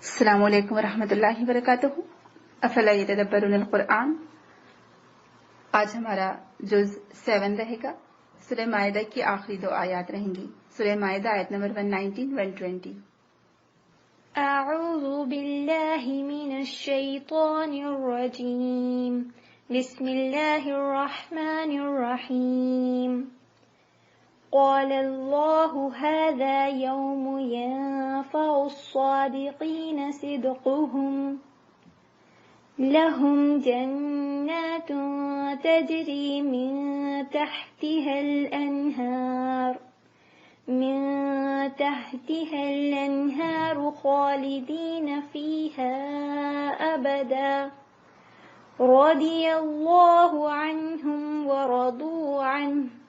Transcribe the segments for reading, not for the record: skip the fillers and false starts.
السلام علیکم ورحمۃ اللہ وبرکاتہ۔ افلا یتدبرون القرآن، آج ہمارا جز 7 رہے گا۔ سورہ مائدہ کی آخری 2 آیات رہیں گی۔ سورہ مائدہ آیت نمبر 119-120۔ اعوذ باللہ من الشیطان الرجیم، بسم اللہ الرحمن الرحیم۔ قال اللہ هذا یوم ينفع الصادقین صدقهم، لهم جنات تجری من تحتها الأنهار خالدین فیها ابدا، رضی اللہ عنہم ورضوا عنہ،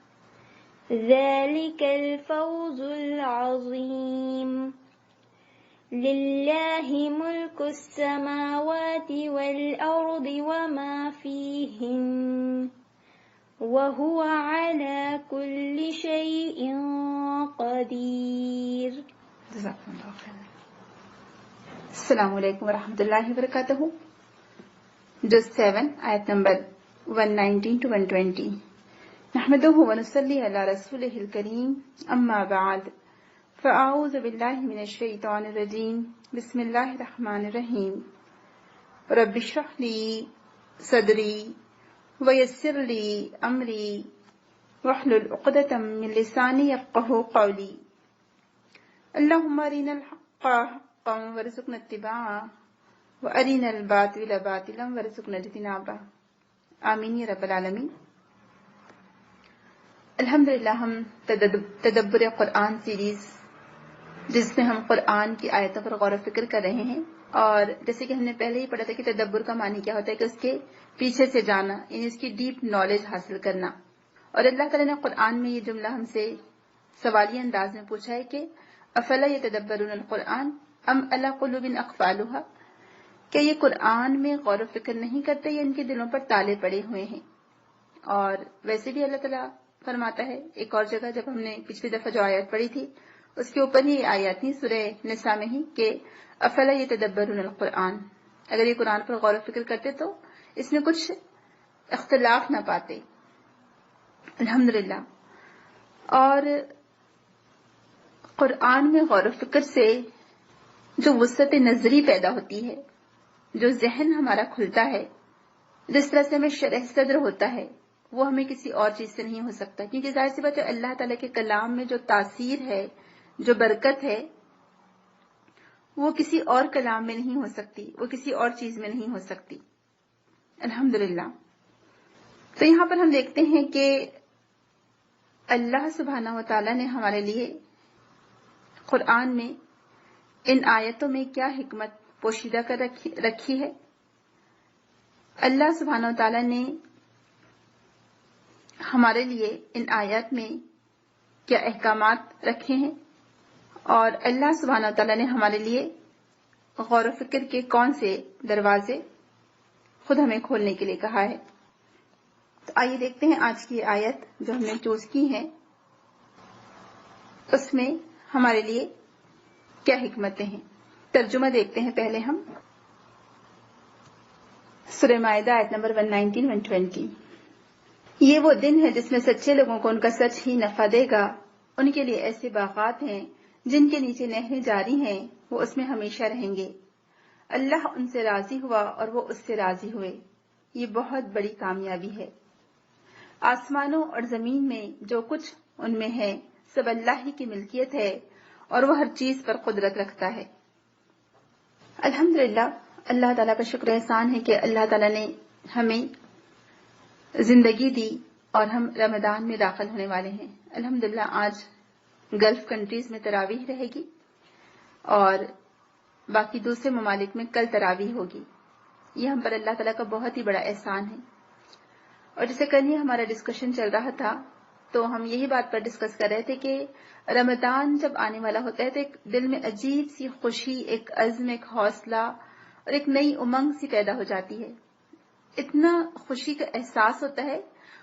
ذلك الفوز العظیم۔ للہ ملک السماوات والأرض وما فیہن، وهو على كل شيء قدیر۔ جزاکم اللہ خیر۔ السلام علیکم ورحمۃ اللہ وبرکاتہ۔ جز 7 آیت نمبر 119-120۔ نحمده ونصلي على رسوله الكريم، اما بعد، فاعوذ باللہ من الشیطان الرجیم، بسم اللہ الرحمن الرحیم۔ رب اشرح لی صدری ویسر لی امری واحلل عقدۃ من لسانی یفقہوا قولی۔ اللہم ارنا الحق حقا وارزقنا اتباعہ وارنا الباطل باطلا وارزقنا اجتنابہ، آمین یا رب العالمین۔ الحمدللہ ہم تدبر قرآن سیریز، جس میں ہم قرآن کی آیتوں پر غور و فکر کر رہے ہیں، اور جیسے کہ ہم نے پہلے ہی پڑھا تھا کہ تدبر کا معنی کیا ہوتا ہے کہ اس کے پیچھے سے جانا، یعنی اس کی ڈیپ نالج حاصل کرنا۔ اور اللہ تعالیٰ نے قرآن میں یہ جملہ ہم سے سوالی انداز میں پوچھا ہے کہ افلا یتدبرون القرآن ام علی قلوب اقفالها، کہ یہ قرآن میں غور و فکر نہیں کرتے یا ان کے دلوں پر تالے پڑے ہوئے ہیں۔ اور ویسے بھی اللہ تعالیٰ فرماتا ہے ایک اور جگہ، جب ہم نے پچھلی دفعہ جو آیت پڑھی تھی اس کے اوپر ہی آیات تھی سورہ نساء میں ہی، کہ افلا یتدبرون القرآن، اگر یہ قرآن پر غور و فکر کرتے تو اس میں کچھ اختلاف نہ پاتے۔ الحمدللہ۔ اور قرآن میں غور و فکر سے جو وسعت نظری پیدا ہوتی ہے، جو ذہن ہمارا کھلتا ہے، جس طرح سے ہمیں شرح صدر ہوتا ہے، وہ ہمیں کسی اور چیز سے نہیں ہو سکتا، کیونکہ ظاہر سی بات ہے اللہ تعالیٰ کے کلام میں جو تاثیر ہے، جو برکت ہے، وہ کسی اور کلام میں نہیں ہو سکتی، وہ کسی اور چیز میں نہیں ہو سکتی۔ الحمدللہ۔ تو یہاں پر ہم دیکھتے ہیں کہ اللہ سبحانہ و تعالیٰ نے ہمارے لیے قرآن میں ان آیتوں میں کیا حکمت پوشیدہ کر رکھی ہے۔ اللہ سبحانہ و تعالیٰ نے ہمارے لیے ان آیات میں کیا احکامات رکھے ہیں، اور اللہ سبحانہ و تعالیٰ نے ہمارے لیے غور و فکر کے کون سے دروازے خود ہمیں کھولنے کے لیے کہا ہے۔ تو آئیے دیکھتے ہیں آج کی آیت جو ہم نے چوز کی ہے، اس میں ہمارے لیے کیا حکمتیں ہیں۔ ترجمہ دیکھتے ہیں پہلے ہم۔ سورہ مائدہ آیت نمبر 119-120۔ یہ وہ دن ہے جس میں سچے لوگوں کو ان کا سچ ہی نفع دے گا، ان کے لیے ایسے باغات ہیں جن کے نیچے نہریں جاری ہیں، وہ اس میں ہمیشہ رہیں گے۔ اللہ ان سے راضی ہوا اور وہ اس سے راضی ہوئے، یہ بہت بڑی کامیابی ہے۔ آسمانوں اور زمین میں جو کچھ ان میں ہے سب اللہ ہی کی ملکیت ہے، اور وہ ہر چیز پر قدرت رکھتا ہے۔ الحمدللہ، اللہ تعالیٰ کا شکر احسان ہے کہ اللہ تعالیٰ نے ہمیں زندگی دی اور ہم رمضان میں داخل ہونے والے ہیں۔ الحمدللہ آج گلف کنٹریز میں تراویح رہے گی اور باقی دوسرے ممالک میں کل تراویح ہوگی۔ یہ ہم پر اللہ تعالیٰ کا بہت ہی بڑا احسان ہے۔ اور جیسے کل ہی ہمارا ڈسکشن چل رہا تھا تو ہم یہی بات پر ڈسکس کر رہے تھے کہ رمضان جب آنے والا ہوتا ہے تو ایک دل میں عجیب سی خوشی، ایک عزم، ایک حوصلہ اور ایک نئی امنگ سی پیدا ہو جاتی ہے۔ اتنا خوشی کا احساس ہوتا ہے،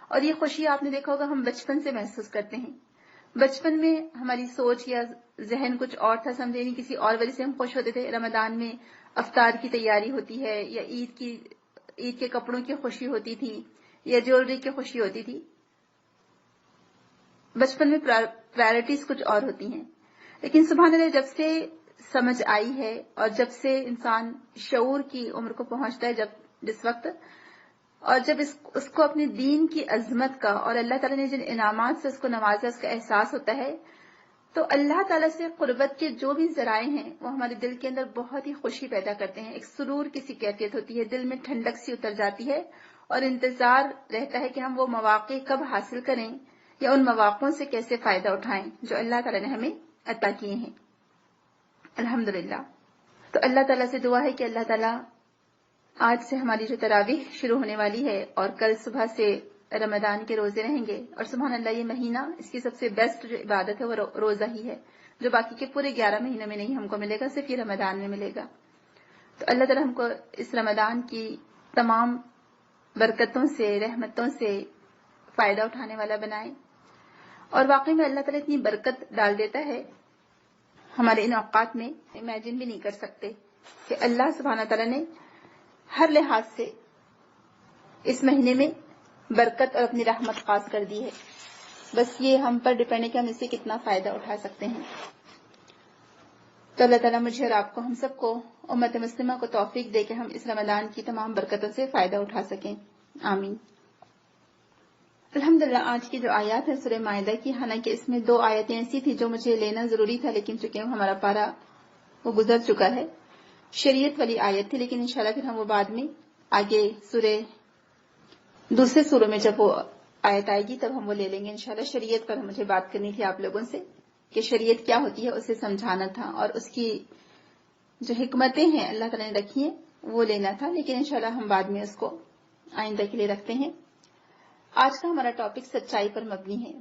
اور یہ خوشی آپ نے دیکھا ہوگا ہم بچپن سے محسوس کرتے ہیں۔ بچپن میں ہماری سوچ یا ذہن کچھ اور تھا، سمجھے نہیں کسی اور وجہ سے ہم خوش ہوتے تھے. رمضان میں افطار کی تیاری ہوتی ہے، یا عید کے کپڑوں کی خوشی ہوتی تھی، یا جیولری کی خوشی ہوتی تھی. بچپن میں پرائرٹیز کچھ اور ہوتی ہیں. لیکن سبحان اللہ، جب سے سمجھ آئی ہے اور جب سے انسان شعور کی عمر کو پہنچتا ہے، جس وقت، اور جب اس کو اپنے دین کی عظمت کا اور اللہ تعالیٰ نے جن انعامات سے اس کو نوازا اس کا احساس ہوتا ہے، تو اللہ تعالیٰ سے قربت کے جو بھی ذرائع ہیں وہ ہمارے دل کے اندر بہت ہی خوشی پیدا کرتے ہیں. ایک سرور کی سی کیفیت ہوتی ہے، دل میں ٹھنڈک سی اتر جاتی ہے، اور انتظار رہتا ہے کہ ہم وہ مواقع کب حاصل کریں یا ان مواقعوں سے کیسے فائدہ اٹھائیں جو اللہ تعالیٰ نے ہمیں عطا کیے ہیں. الحمدللہ. تو اللہ تعالیٰ سے دعا ہے کہ اللہ تعالیٰ آج سے ہماری جو تراویح شروع ہونے والی ہے اور کل صبح سے رمضان کے روزے رہیں گے، اور سبحان اللہ یہ مہینہ اس کی سب سے بیسٹ جو عبادت ہے وہ روزہ ہی ہے، جو باقی کے پورے 11 مہینوں میں نہیں ہم کو ملے گا، صرف یہ رمضان میں ملے گا. تو اللہ تعالیٰ ہم کو اس رمضان کی تمام برکتوں سے، رحمتوں سے فائدہ اٹھانے والا بنائے. اور واقعی میں اللہ تعالیٰ اتنی برکت ڈال دیتا ہے ہمارے ان اوقات میں، امیجن بھی نہیں کر سکتے کہ اللہ سبحانہ تعالیٰ نے ہر لحاظ سے اس مہینے میں برکت اور اپنی رحمت خاص کر دی ہے. بس یہ ہم پر ڈیپینڈ ہے کہ ہم اس سے کتنا فائدہ اٹھا سکتے ہیں. تو اللہ تعالیٰ مجھے اور آپ کو، ہم سب کو، امت مسلمہ کو توفیق دے کہ ہم اس رمضان کی تمام برکتوں سے فائدہ اٹھا سکیں. آمین. الحمدللہ. آج کی جو آیات ہے سورہ مائدہ کی، حالانکہ اس میں 2 آیتیں ایسی تھی جو مجھے لینا ضروری تھا، لیکن چونکہ ہمارا پارا وہ گزر چکا ہے. شریعت والی آیت تھی، لیکن انشاءاللہ پھر ہم وہ بعد میں آگے دوسرے سوروں میں جب وہ آیت آئے گی تب ہم وہ لے لیں گے انشاءاللہ. شریعت پر مجھے بات کرنی تھی آپ لوگوں سے کہ شریعت کیا ہوتی ہے، اسے سمجھانا تھا، اور اس کی جو حکمتیں ہیں اللہ تعالیٰ نے رکھی ہیں وہ لینا تھا، لیکن انشاءاللہ ہم بعد میں اس کو آئندہ کے لیے رکھتے ہیں. آج کا ہمارا ٹاپک سچائی پر مبنی ہے،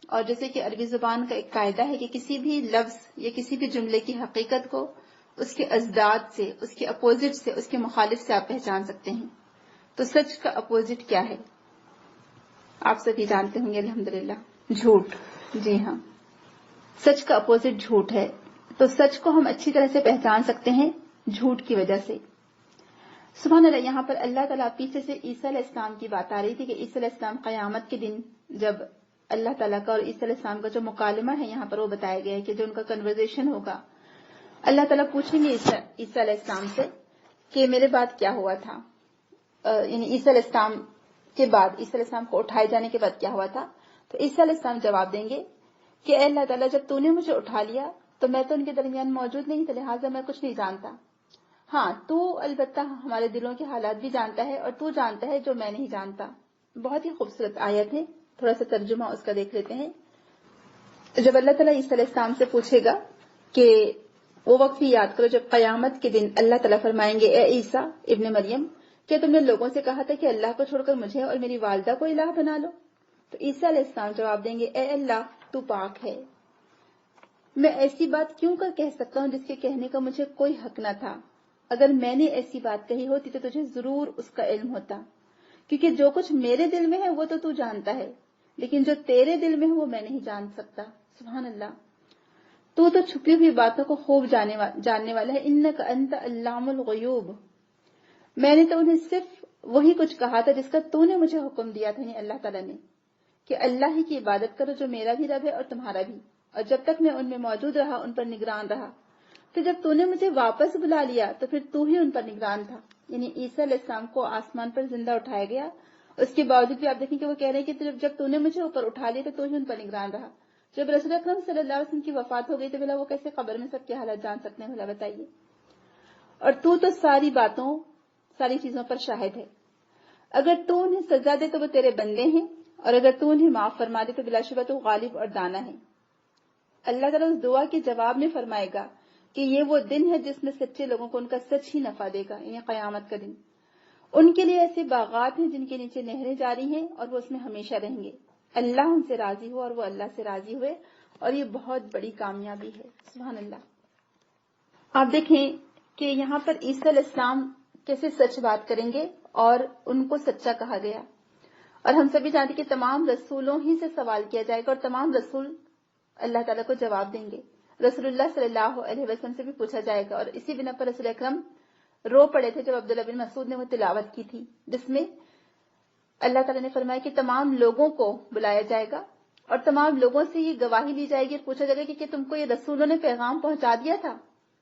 اور جیسے کہ عربی زبان کا ایک قاعدہ ہے کہ کسی بھی لفظ یا کسی بھی جملے کی حقیقت کو اس کے ازداد سے، اس کے اپوزٹ سے، اس کے مخالف سے آپ پہچان سکتے ہیں. تو سچ کا اپوزٹ کیا ہے؟ آپ سبھی جانتے ہوں گے الحمدللہ. جھوٹ. جی ہاں، سچ کا اپوزٹ جھوٹ ہے. تو سچ کو ہم اچھی طرح سے پہچان سکتے ہیں جھوٹ کی وجہ سے. سبحان اللہ. یہاں پر اللہ تعالیٰ پیچھے سے عیسیٰ علیہ السلام کی بات آ رہی تھی کہ عیسیٰ علیہ السلام قیامت کے دن جب اللہ تعالیٰ کا اور عیسیٰ علیہ السلام کا جو مکالمہ ہے یہاں پر وہ بتایا گیا ہے کہ جو ان کا کنورزیشن ہوگا، اللہ تعالیٰ پوچھیں گے عیسیٰ علیہ السلام سے کہ میرے بعد کیا ہوا تھا، یعنی عیسیٰ علیہ السلام کے بعد، عیسیٰ علیہ السلام کو اٹھائے جانے کے بعد کیا ہوا تھا. تو عیسیٰ علیہ السلام جواب دیں گے کہ اے اللہ تعالیٰ، جب تو نے مجھے اٹھا لیا تو میں تو ان کے درمیان موجود نہیں تھا، لہٰذا میں کچھ نہیں جانتا. ہاں، تو البتہ ہمارے دلوں کے حالات بھی جانتا ہے، اور تو جانتا ہے جو میں نہیں جانتا. بہت ہی خوبصورت آیت ہے. تھوڑا سا ترجمہ اس کا دیکھ لیتے ہیں. جب اللہ تعالیٰ عیسیٰ علیہ السلام سے پوچھے گا کہ وہ وقت بھی یاد کرو جب قیامت کے دن اللہ تعالیٰ فرمائیں گے اے عیسیٰ ابن مریم، کیا تم نے لوگوں سے کہا تھا کہ اللہ کو چھوڑ کر مجھے اور میری والدہ کو الہ بنا لو؟ تو عیسیٰ علیہ السلام جواب دیں گے اے اللہ، تو پاک ہے. میں ایسی بات کیوں کر کہہ سکتا ہوں جس کے کہنے کا مجھے کوئی حق نہ تھا. اگر میں نے ایسی بات کہی ہوتی تو تجھے ضرور اس کا علم ہوتا، کیونکہ جو کچھ میرے دل میں ہے وہ تو جانتا ہے، لیکن جو تیرے دل میں ہے وہ میں نہیں جان سکتا. سبحان اللہ. تو چھپی ہوئی باتوں کو خوب جاننے والا ہے. انک انت علام الغیوب. میں نے تو انہیں صرف وہی کچھ کہا تھا جس کا تو نے مجھے حکم دیا تھا، یعنی اللہ تعالیٰ نے، کہ اللہ ہی کی عبادت کرو جو میرا بھی رب ہے اور تمہارا بھی، اور جب تک میں ان میں موجود رہا ان پر نگران رہا. تو جب تو نے مجھے واپس بلا لیا تو پھر تو ہی ان پر نگران تھا. یعنی عیسیٰ علیہ السلام کو آسمان پر زندہ اٹھایا گیا، اس کے باوجود بھی آپ دیکھیں کہ وہ کہہ رہے ہیں کہ جب تو نے مجھے اوپر اٹھا لیا تو ہی ان پر نگران رہا. جب رسول اکرم صلی اللہ علیہ وسلم کی وفات ہو گئی تو بھلا وہ کیسے قبر میں سب کے حالات جان سکتے ہیں؟ بھلا بتائیے. اور تو ساری باتوں، ساری چیزوں پر شاہد ہے. اگر تو انہیں سزا دے تو وہ تیرے بندے ہیں، اور اگر تو انہیں معاف فرما دے تو بلا شبہ تو غالب اور دانا ہے. اللہ تعالیٰ اس دعا کے جواب میں فرمائے گا کہ یہ وہ دن ہے جس میں سچے لوگوں کو ان کا سچ ہی نفع دے گا، یعنی قیامت کا دن. ان کے لیے ایسے باغات ہیں جن کے نیچے نہریں جاری ہیں اور وہ اس میں ہمیشہ رہیں گے. اللہ ان سے راضی ہو اور وہ اللہ سے راضی ہوئے، اور یہ بہت بڑی کامیابی ہے. سبحان اللہ. آپ دیکھیں کہ یہاں پر عیسیٰ علیہ السلام کیسے سچ بات کریں گے اور ان کو سچا کہا گیا. اور ہم سبھی جانتے کہ تمام رسولوں ہی سے سوال کیا جائے گا، اور تمام رسول اللہ تعالیٰ کو جواب دیں گے. رسول اللہ صلی اللہ علیہ وسلم سے بھی پوچھا جائے گا. اور اسی بنا پر رسول اکرم رو پڑے تھے جب عبداللہ بن مسعود نے وہ تلاوت کی تھی، جس میں اللہ تعالیٰ نے فرمایا کہ تمام لوگوں کو بلایا جائے گا اور تمام لوگوں سے یہ گواہی لی جائے گی اور پوچھا جائے گا کہ تم کو یہ رسولوں نے پیغام پہنچا دیا تھا؟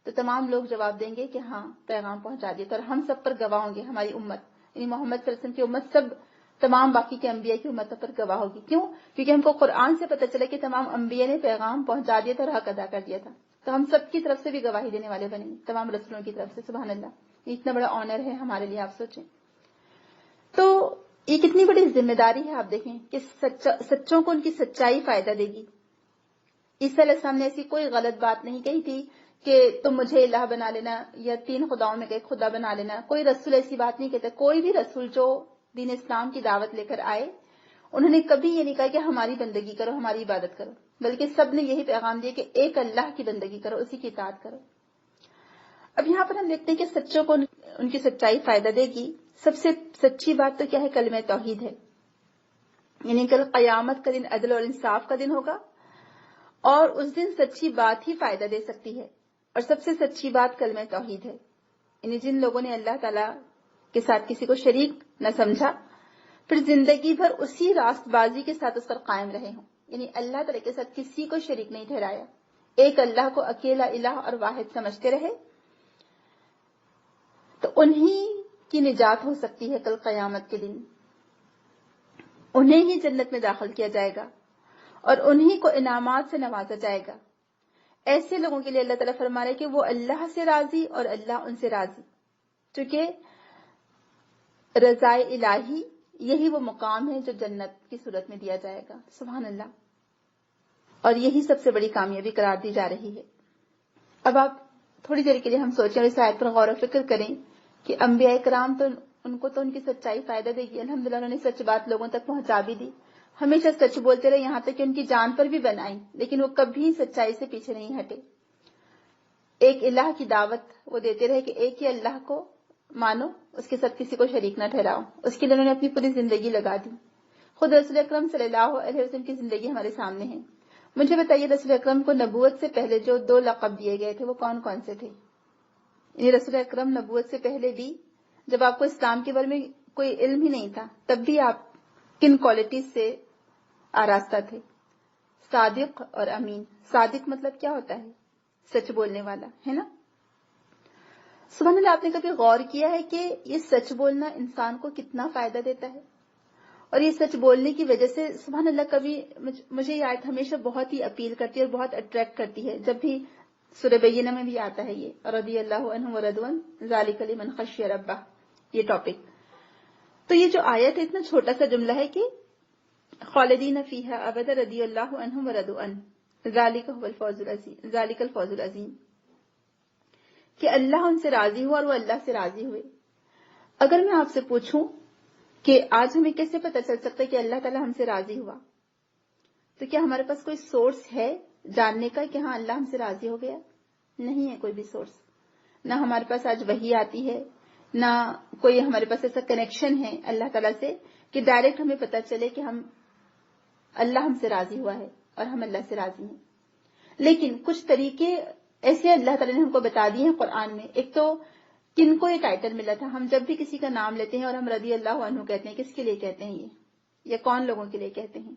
تو تمام لوگ جواب دیں گے کہ ہاں پیغام پہنچا دیا تھا، اور ہم سب پر گواہ ہوں گے. ہماری امت یعنی محمد صلی اللہ علیہ وسلم کی امت سب تمام باقی کے انبیاء کی امتوں پر گواہ ہوگی. کیوں؟ کیونکہ ہم کو قرآن سے پتہ چلا کہ تمام انبیاء نے پیغام پہنچا دیا تھا اور حق ادا کر دیا تھا. تو ہم سب کی طرف سے بھی گواہی دینے والے بنیں گے، تمام رسولوں کی طرف سے. سبحان اللہ، یہ اتنا بڑا آنر ہے ہمارے لیے، آپ سوچیں. تو یہ کتنی بڑی ذمہ داری ہے. آپ دیکھیں کہ سچوں کو ان کی سچائی فائدہ دے گی. عیسیٰ علیہ السلام نے ایسی کوئی غلط بات نہیں کہی تھی کہ تم مجھے الہ بنا لینا یا 3 خداؤں میں ایک خدا بنا لینا. کوئی رسول ایسی بات نہیں کہتا. کوئی بھی رسول جو دین اسلام کی دعوت لے کر آئے انہوں نے کبھی یہ نہیں کہا کہ ہماری بندگی کرو، ہماری عبادت کرو، بلکہ سب نے یہی پیغام دیا کہ ایک اللہ کی بندگی کرو، اسی کی اطاعت کرو. اب یہاں پر ہم دیکھتے ہیں کہ سچوں کو ان کی سچائی فائدہ دے گی. سب سے سچی بات تو کیا ہے؟ کلمہ توحید ہے. یعنی کل قیامت کا دن عدل اور انصاف کا دن ہوگا اور اس دن سچی بات ہی فائدہ دے سکتی ہے، اور سب سے سچی بات کلمہ توحید ہے. یعنی جن لوگوں نے اللہ تعالیٰ کے ساتھ کسی کو شریک نہ سمجھا، پھر زندگی بھر اسی راست بازی کے ساتھ اس پر قائم رہے ہوں، یعنی اللہ تعالیٰ کے ساتھ کسی کو شریک نہیں ٹھہرایا، ایک اللہ کو اکیلا الہ اور واحد سمجھتے رہے، تو انہی کی نجات ہو سکتی ہے کل قیامت کے دن. انہیں ہی جنت میں داخل کیا جائے گا اور انہی کو انعامات سے نوازا جائے گا. ایسے لوگوں کے لیے اللہ تعالیٰ فرما رہے کہ وہ اللہ سے راضی اور اللہ ان سے راضی، چونکہ رضائے الہی یہی وہ مقام ہے جو جنت کی صورت میں دیا جائے گا. سبحان اللہ. اور یہی سب سے بڑی کامیابی قرار دی جا رہی ہے. اب آپ تھوڑی دیر کے لیے ہم سوچیں اور اس آیت پر غور و فکر کریں کہ انبیاء کرام تو ان کو تو ان کی سچائی فائدہ دے گی. الحمدللہ انہوں نے سچ بات لوگوں تک پہنچا بھی دی، ہمیشہ سچ بولتے رہے، یہاں تک کہ ان کی جان پر بھی بن آئی، لیکن وہ کبھی سچائی سے پیچھے نہیں ہٹے. ایک الہ کی دعوت وہ دیتے رہے کہ ایک ہی اللہ کو مانو، اس کے ساتھ کسی کو شریک نہ ٹھہراؤ. اس کے لیے انہوں نے اپنی پوری زندگی لگا دی. خود رسول اکرم صلی اللہ علیہ وسلم کی زندگی ہمارے سامنے ہے. مجھے بتائیے رسول اکرم کو نبوت سے پہلے جو 2 لقب دیے گئے تھے وہ کون کون سے تھے؟ یعنی رسول اکرم نبوت سے پہلے بھی جب آپ کو اسلام کے بارے میں کوئی علم ہی نہیں تھا، تب بھی آپ کن کوالٹیز سے آراستہ تھے؟ صادق اور امین. صادق مطلب کیا ہوتا ہے؟ سچ بولنے والا، ہے نا؟ سبحان اللہ. آپ نے کبھی غور کیا ہے کہ یہ سچ بولنا انسان کو کتنا فائدہ دیتا ہے؟ اور یہ سچ بولنے کی وجہ سے سبحان اللہ کبھی مجھے یہ آیت ہمیشہ بہت ہی اپیل کرتی ہے اور بہت اٹریکٹ کرتی ہے. جب بھی سورہ بینہ میں بھی آتا ہے یہ رضی اللہ عنہم ورضوا عنہ ذالک لمن خشی ربہ، یہ ٹاپک. تو یہ جو آیت ہے اتنا چھوٹا سا جملہ ہے کہ خالدین فیہا ابدا رضی اللہ عنہم ورضوا عنہ ذالک هو الفوز العظیم، ذالک الفوز العظیم، کہ اللہ ان سے راضی ہوا اور وہ اللہ سے راضی ہوئے. اگر میں آپ سے پوچھوں کہ آج ہمیں کیسے پتہ چل سکتا ہے کہ اللہ تعالیٰ ہم سے راضی ہوا، تو کیا ہمارے پاس کوئی سورس ہے جاننے کا کہ ہاں اللہ ہم سے راضی ہو گیا؟ نہیں ہے کوئی بھی سورس. نہ ہمارے پاس آج وحی آتی ہے، نہ کوئی ہمارے پاس ایسا کنیکشن ہے اللہ تعالیٰ سے کہ ڈائریکٹ ہمیں پتہ چلے کہ اللہ ہم سے راضی ہوا ہے اور ہم اللہ سے راضی ہیں. لیکن کچھ طریقے ایسے اللہ تعالیٰ نے ہم کو بتا دیے ہیں قرآن میں. ایک تو کن کو یہ ٹائٹل ملا تھا. ہم جب بھی کسی کا نام لیتے ہیں اور ہم رضی اللہ عنہ کہتے ہیں، کس کے لیے کہتے ہیں یہ؟ یا کون لوگوں کے لیے کہتے ہیں؟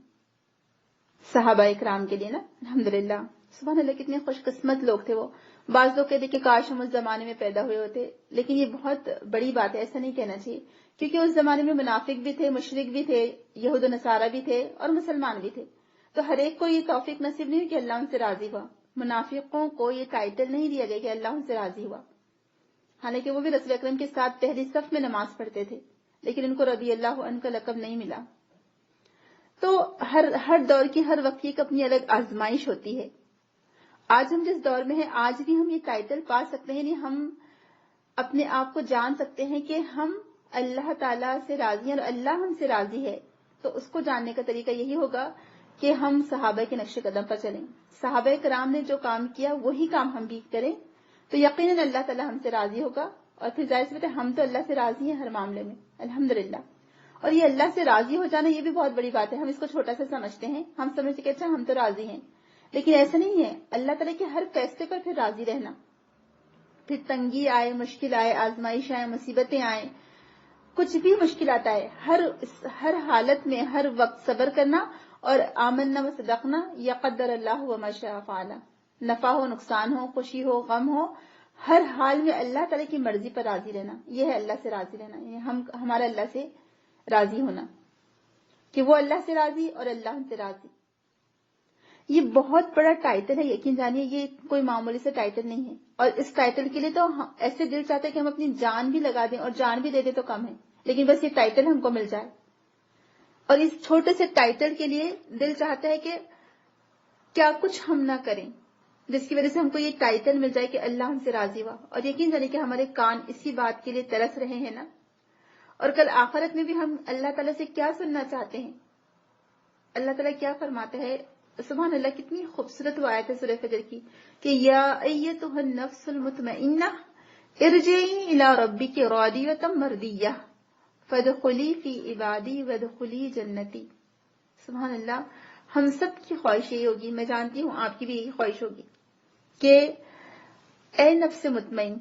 صحابہ اکرام کے لیے نا. الحمدللہ سبحان اللہ کتنے خوش قسمت لوگ تھے وہ. بعض لوگ کہتے کہ کاش ہم اس زمانے میں پیدا ہوئے ہوتے، لیکن یہ بہت بڑی بات ہے، ایسا نہیں کہنا چاہیے، کیونکہ اس زمانے میں منافق بھی تھے، مشرک بھی تھے، یہود و نصارہ بھی تھے اور مسلمان بھی تھے. تو ہر ایک کو یہ توفیق نصیب نہیں ہوئی کہ اللہ ان سے راضی ہوا. منافقوں کو یہ ٹائٹل نہیں دیا گیا کہ اللہ ان سے راضی ہوا، حالانکہ وہ بھی رسول اکرم کے ساتھ پہلی صف میں نماز پڑھتے تھے، لیکن ان کو رضی اللہ عنہ کا لقب نہیں ملا. تو ہر دور کی ہر وقت کی ایک اپنی الگ آزمائش ہوتی ہے. آج ہم جس دور میں ہیں آج بھی ہم یہ ٹائٹل پا سکتے ہیں، ہم اپنے آپ کو جان سکتے ہیں کہ ہم اللہ تعالیٰ سے راضی ہیں اور اللہ ہم سے راضی ہے. تو اس کو جاننے کا طریقہ یہی ہوگا کہ ہم صحابہ کے نقش قدم پر چلیں. صحابہ کرام نے جو کام کیا وہی کام ہم بھی کریں تو یقیناً اللہ تعالیٰ ہم سے راضی ہوگا. اور پھر ظاہر سی بات ہے ہم تو اللہ سے راضی ہیں ہر معاملے میں الحمدللہ. اور یہ اللہ سے راضی ہو جانا یہ بھی بہت بڑی بات ہے. ہم اس کو چھوٹا سا سمجھتے ہیں، ہم سمجھتے کہ اچھا ہم تو راضی ہیں، لیکن ایسا نہیں ہے، اللہ تعالیٰ کے ہر فیصلے پر پھر راضی رہنا، پھر تنگی آئے، مشکل آئے، آزمائش آئے، مصیبتیں آئیں، کچھ بھی مشکلات آئے، ہر حالت میں ہر وقت صبر کرنا، اور آمنا و صدقنا یا قدر اللہ وما شاء فعل، نفع ہو، نقصان ہو، خوشی ہو، غم ہو، ہر حال میں اللہ تعالیٰ کی مرضی پر راضی رہنا. یہ ہے اللہ سے راضی رہنا، یعنی ہمارا اللہ سے راضی ہونا، کہ وہ اللہ سے راضی اور اللہ ہم سے راضی. یہ بہت بڑا ٹائٹل ہے، یقین جانیے یہ کوئی معمولی سے ٹائٹل نہیں ہے. اور اس ٹائٹل کے لیے تو ایسے دل چاہتا ہے کہ ہم اپنی جان بھی لگا دیں، اور جان بھی دے دیں تو کم ہے، لیکن بس یہ ٹائٹل ہم کو مل جائے. اور اس چھوٹے سے ٹائٹل کے لیے دل چاہتا ہے کہ کیا کچھ ہم نہ کریں جس کی وجہ سے ہم کو یہ ٹائٹل مل جائے کہ اللہ ہم سے راضی ہوا. اور یقین جانے کہ ہمارے کان اسی بات کے لیے ترس رہے ہیں نا. اور کل آخرت میں بھی ہم اللہ تعالیٰ سے کیا سننا چاہتے ہیں. اللہ تعالیٰ کیا فرماتا ہے، سبحان اللہ، کتنی خوبصورت وہ آیت ہے سورہ فجر کی، کہ یا ایتھا النفس المطمئنہ ارجعی الی ربک راضیۃ مرضیہ فادخلی فی عبادی وادخلی جنتی. سبحان اللہ، ہم سب کی خواہش یہی ہوگی، میں جانتی ہوں آپ کی بھی یہی خواہش ہوگی کہ اے نفس مطمئن،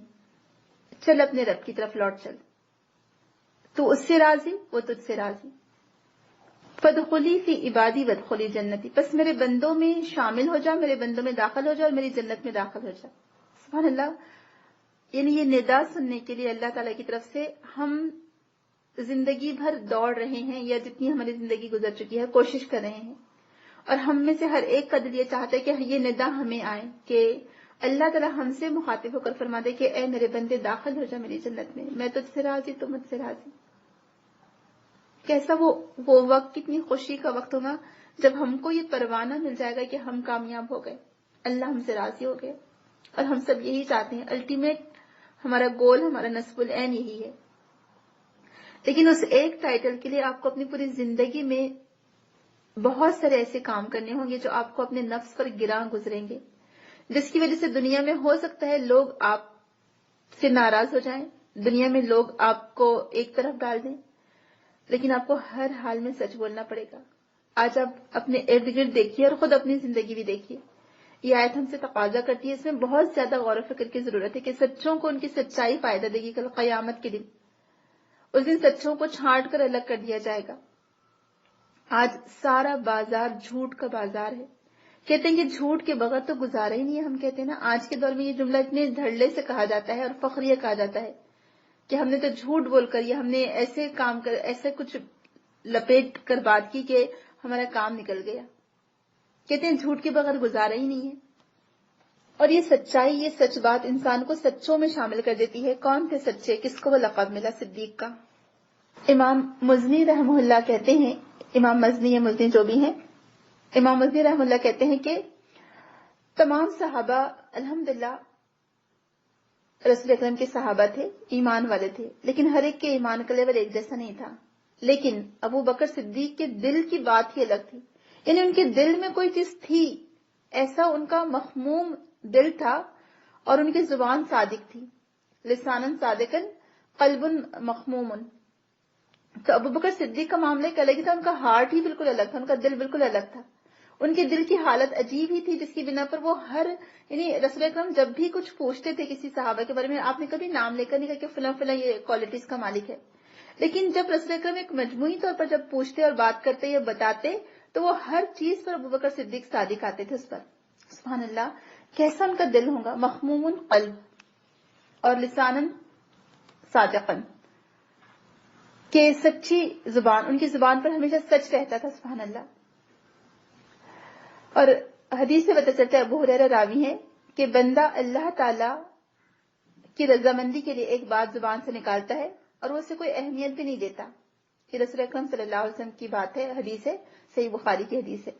چل اپنے رب کی طرف لوٹ چل، تو اس سے راضی، وہ تجھ سے راضی. فادخلی فی عبادی وادخلی جنتی، بس میرے بندوں میں شامل ہو جا، میرے بندوں میں داخل ہو جا اور میری جنت میں داخل ہو جا. سبحان اللہ، یعنی یہ ندا سننے کے لیے اللہ تعالیٰ کی طرف سے ہم زندگی بھر دوڑ رہے ہیں، یا جتنی ہماری زندگی گزر چکی ہے کوشش کر رہے ہیں. اور ہم میں سے ہر ایک کا دل یہ چاہتا ہے کہ یہ ندا ہمیں آئے، کہ اللہ تعالیٰ ہم سے مخاطب ہو کر فرما دے کہ اے میرے بندے داخل ہو جا میری جنت میں تجھ سے راضی، تو مجھ سے راضی. کیسا وہ وقت، کتنی خوشی کا وقت ہوگا جب ہم کو یہ پروانہ مل جائے گا کہ ہم کامیاب ہو گئے، اللہ ہم سے راضی ہو گئے. اور ہم سب یہی چاہتے ہیں، الٹیمیٹ ہمارا گول، ہمارا نصب العین یہی ہے. لیکن اس ایک ٹائٹل کے لیے آپ کو اپنی پوری زندگی میں بہت سارے ایسے کام کرنے ہوں گے جو آپ کو اپنے نفس پر گراں گزریں گے، جس کی وجہ سے دنیا میں ہو سکتا ہے لوگ آپ سے ناراض ہو جائیں، دنیا میں لوگ آپ کو ایک طرف ڈال دیں، لیکن آپ کو ہر حال میں سچ بولنا پڑے گا. آج آپ اپنے ارد گرد دیکھیے اور خود اپنی زندگی بھی دیکھیے. یہ آیت ہم سے تقاضا کرتی ہے، اس میں بہت زیادہ غور و فکر کی ضرورت ہے کہ سچوں کو ان کی سچائی فائدہ دے گی کل قیامت کے دن. اس دن سچوں کو چھانٹ کر الگ کر دیا جائے گا. آج سارا بازار جھوٹ کا بازار ہے. کہتے ہیں کہ جھوٹ کے بغیر تو گزارا ہی نہیں ہے. ہم کہتے ہیں نا، آج کے دور میں یہ جملہ اتنے دھڑلے سے کہا جاتا ہے اور فخریہ کہا جاتا ہے کہ ہم نے تو جھوٹ بول کر، یا ہم نے ایسے کام کر، ایسے کچھ لپیٹ کر بات کی کہ ہمارا کام نکل گیا. کہتے ہیں جھوٹ کے بغیر گزارا ہی نہیں ہے. اور یہ سچائی، یہ سچ بات انسان کو سچوں میں شامل کر دیتی ہے. کون تھے سچے، کس کو وہ لقب ملا صدیق کا؟ امام مزنی رحمہ اللہ کہتے ہیں، امام مزنی یا مزنی جو بھی ہیں، امام مزنی رحمہ اللہ کہتے ہیں کہ تمام صحابہ الحمدللہ رسول اکرم کے صحابہ تھے، ایمان والے تھے، لیکن ہر ایک کے ایمان کا لیول ایک جیسا نہیں تھا. لیکن ابو بکر صدیق کے دل کی بات ہی الگ تھی. یعنی ان کے دل میں کوئی چیز تھی، ایسا ان کا مخموم دل تھا، اور ان کی زبان صادق تھی، لسانن صادقن قلب مخموم. تو ابو بکر صدیق کا معاملہ ایک الگ ہی تھا، ان کا ہارٹ ہی بالکل الگ تھا، ان کا دل بالکل الگ تھا. ان کے دل کی حالت عجیب ہی تھی، جس کی بنا پر وہ یعنی رسول اکرم جب بھی کچھ پوچھتے تھے کسی صحابہ کے بارے میں، آپ نے کبھی نام لے کر نہیں کہا کہ فلاں فلاں یہ کوالٹیز کا مالک ہے. لیکن جب رسول اکرم ایک مجموعی طور پر جب پوچھتے اور بات کرتے یا بتاتے، تو وہ ہر چیز پر ابو بکر صدیق صادق آتے تھے اس پر. سبحان اللہ، کیسا ان کا دل ہوگا، مخموم قلب اور لسانن صادقن، کہ سچی زبان، ان کی زبان پر ہمیشہ سچ رہتا تھا. سبحان اللہ. اور حدیث سے پتہ چلتا ہے، ابو ہریرہ راوی ہیں کہ بندہ اللہ تعالی کی رضامندی کے لیے ایک بات زبان سے نکالتا ہے اور وہ اسے کوئی اہمیت بھی نہیں دیتا. یہ رسول اکرم صلی اللہ علیہ وسلم کی بات ہے، حدیث ہے، صحیح بخاری کی حدیث ہے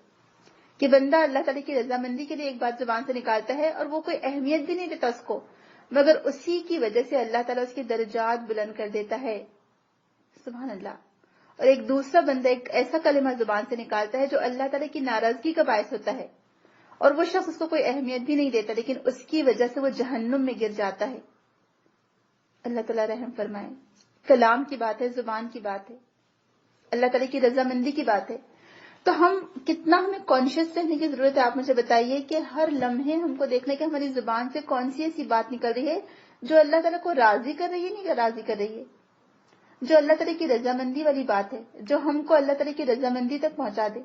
کہ بندہ اللہ تعالی کی رضامندی کے لیے ایک بات زبان سے نکالتا ہے اور وہ کوئی اہمیت بھی نہیں دیتا اس کو، مگر اسی کی وجہ سے اللہ تعالیٰ اس کے درجات بلند کر دیتا ہے. سبحان اللہ. اور ایک دوسرا بندہ ایک ایسا کلمہ زبان سے نکالتا ہے جو اللہ تعالیٰ کی ناراضگی کا باعث ہوتا ہے، اور وہ شخص اس کو کوئی اہمیت بھی نہیں دیتا، لیکن اس کی وجہ سے وہ جہنم میں گر جاتا ہے. اللہ تعالیٰ رحم فرمائے. کلام کی بات ہے، زبان کی بات ہے، اللہ تعالیٰ کی رضامندی کی بات ہے. تو ہم کتنا ہمیں کانشیس رہنے کی ضرورت ہے. آپ مجھے بتائیے کہ ہر لمحے ہم کو دیکھنا کہ ہماری زبان سے کون سی ایسی بات نکل رہی ہے جو اللہ تعالیٰ کو راضی کر رہی ہے, نہیں راضی کر رہی ہے, جو اللہ تعالیٰ کی رضامندی والی بات ہے, جو ہم کو اللہ تعالیٰ کی رضامندی تک پہنچا دے,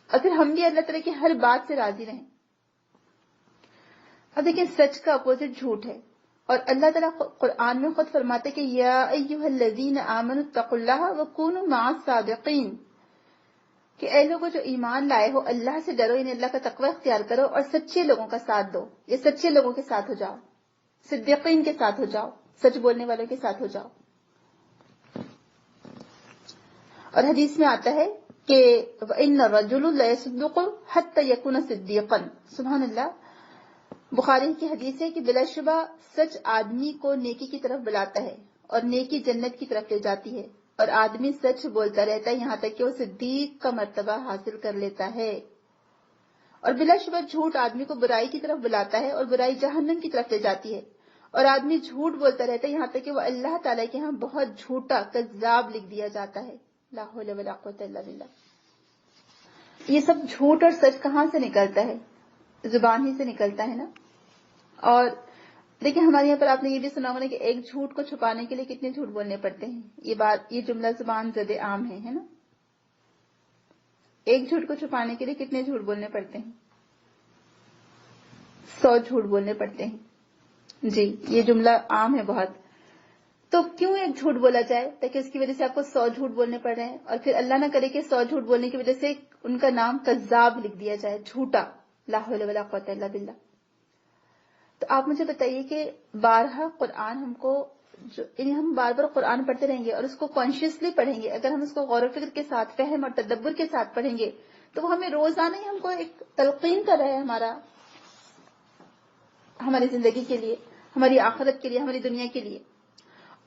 اور پھر ہم بھی اللہ تعالیٰ کی ہر بات سے راضی رہیں. اب دیکھیں, سچ کا اپوزٹ جھوٹ ہے, اور اللہ تعالیٰ قرآن میں خود فرماتے کہ یا ایھا الذین آمنوا اتقوا اللہ وکونوا مع الصادقین, کہ اے لوگوں جو ایمان لائے ہو, اللہ سے ڈرو, یعنی اللہ کا تقوی اختیار کرو اور سچے لوگوں کا ساتھ دو, یا سچے لوگوں کے ساتھ ہو جاؤ, صدیقین کے ساتھ ہو جاؤ, سچ بولنے والوں کے ساتھ ہو جاؤ. اور حدیث میں آتا ہے کہ وَإِنَّ الرَّجُلُ لَيَصْدُقُ حَتَّى يَكُونَ صِدِّيقًا. سبحان اللہ. بخاری کی حدیث ہے کہ بلا شبہ سچ آدمی کو نیکی کی طرف بلاتا ہے, اور نیکی جنت کی طرف لے جاتی ہے, اور آدمی سچ بولتا رہتا ہے یہاں تک کہ وہ صدیق کا مرتبہ حاصل کر لیتا ہے. اور بلا شبہ جھوٹ آدمی کو برائی کی طرف بلاتا ہے, اور برائی جہنم کی طرف لے جاتی ہے, اور آدمی جھوٹ بولتا رہتا ہے یہاں تک کہ وہ اللہ تعالیٰ کے ہاں بہت جھوٹا کذاب لکھ دیا جاتا ہے. لا حول ولا قوت الا باللہ. یہ سب جھوٹ اور سچ کہاں سے نکلتا ہے؟ زبان ہی سے نکلتا ہے نا. اور دیکھیں, ہمارے یہاں پر آپ نے یہ بھی سنا ہوگا کہ ایک جھوٹ کو چھپانے کے لیے کتنے جھوٹ بولنے پڑتے ہیں. یہ جملہ زبان زد عام ہے نا. ایک جھوٹ کو چھپانے کے لیے کتنے جھوٹ بولنے پڑتے ہیں؟ 100 جھوٹ بولنے پڑتے ہیں. جی, یہ جملہ عام ہے بہت. تو کیوں ایک جھوٹ بولا جائے؟ تاکہ اس کی وجہ سے آپ کو 100 جھوٹ بولنے پڑ رہے ہیں, اور پھر اللہ نہ کرے کہ 100 جھوٹ بولنے کی وجہ سے ان کا نام کذاب لکھ دیا جائے, جھوٹا. لا حول ولا قوت الا باللہ. تو آپ مجھے بتائیے کہ بارہا قرآن ہم کو, یعنی ہم بار بار قرآن پڑھتے رہیں گے اور اس کو کانشیسلی پڑھیں گے, اگر ہم اس کو غور و فکر کے ساتھ, فہم اور تدبر کے ساتھ پڑھیں گے, تو وہ ہمیں روزانہ ہی ہم کو ایک تلقین کر رہا ہے ہماری زندگی کے لیے, ہماری آخرت کے لیے, ہماری دنیا کے لیے.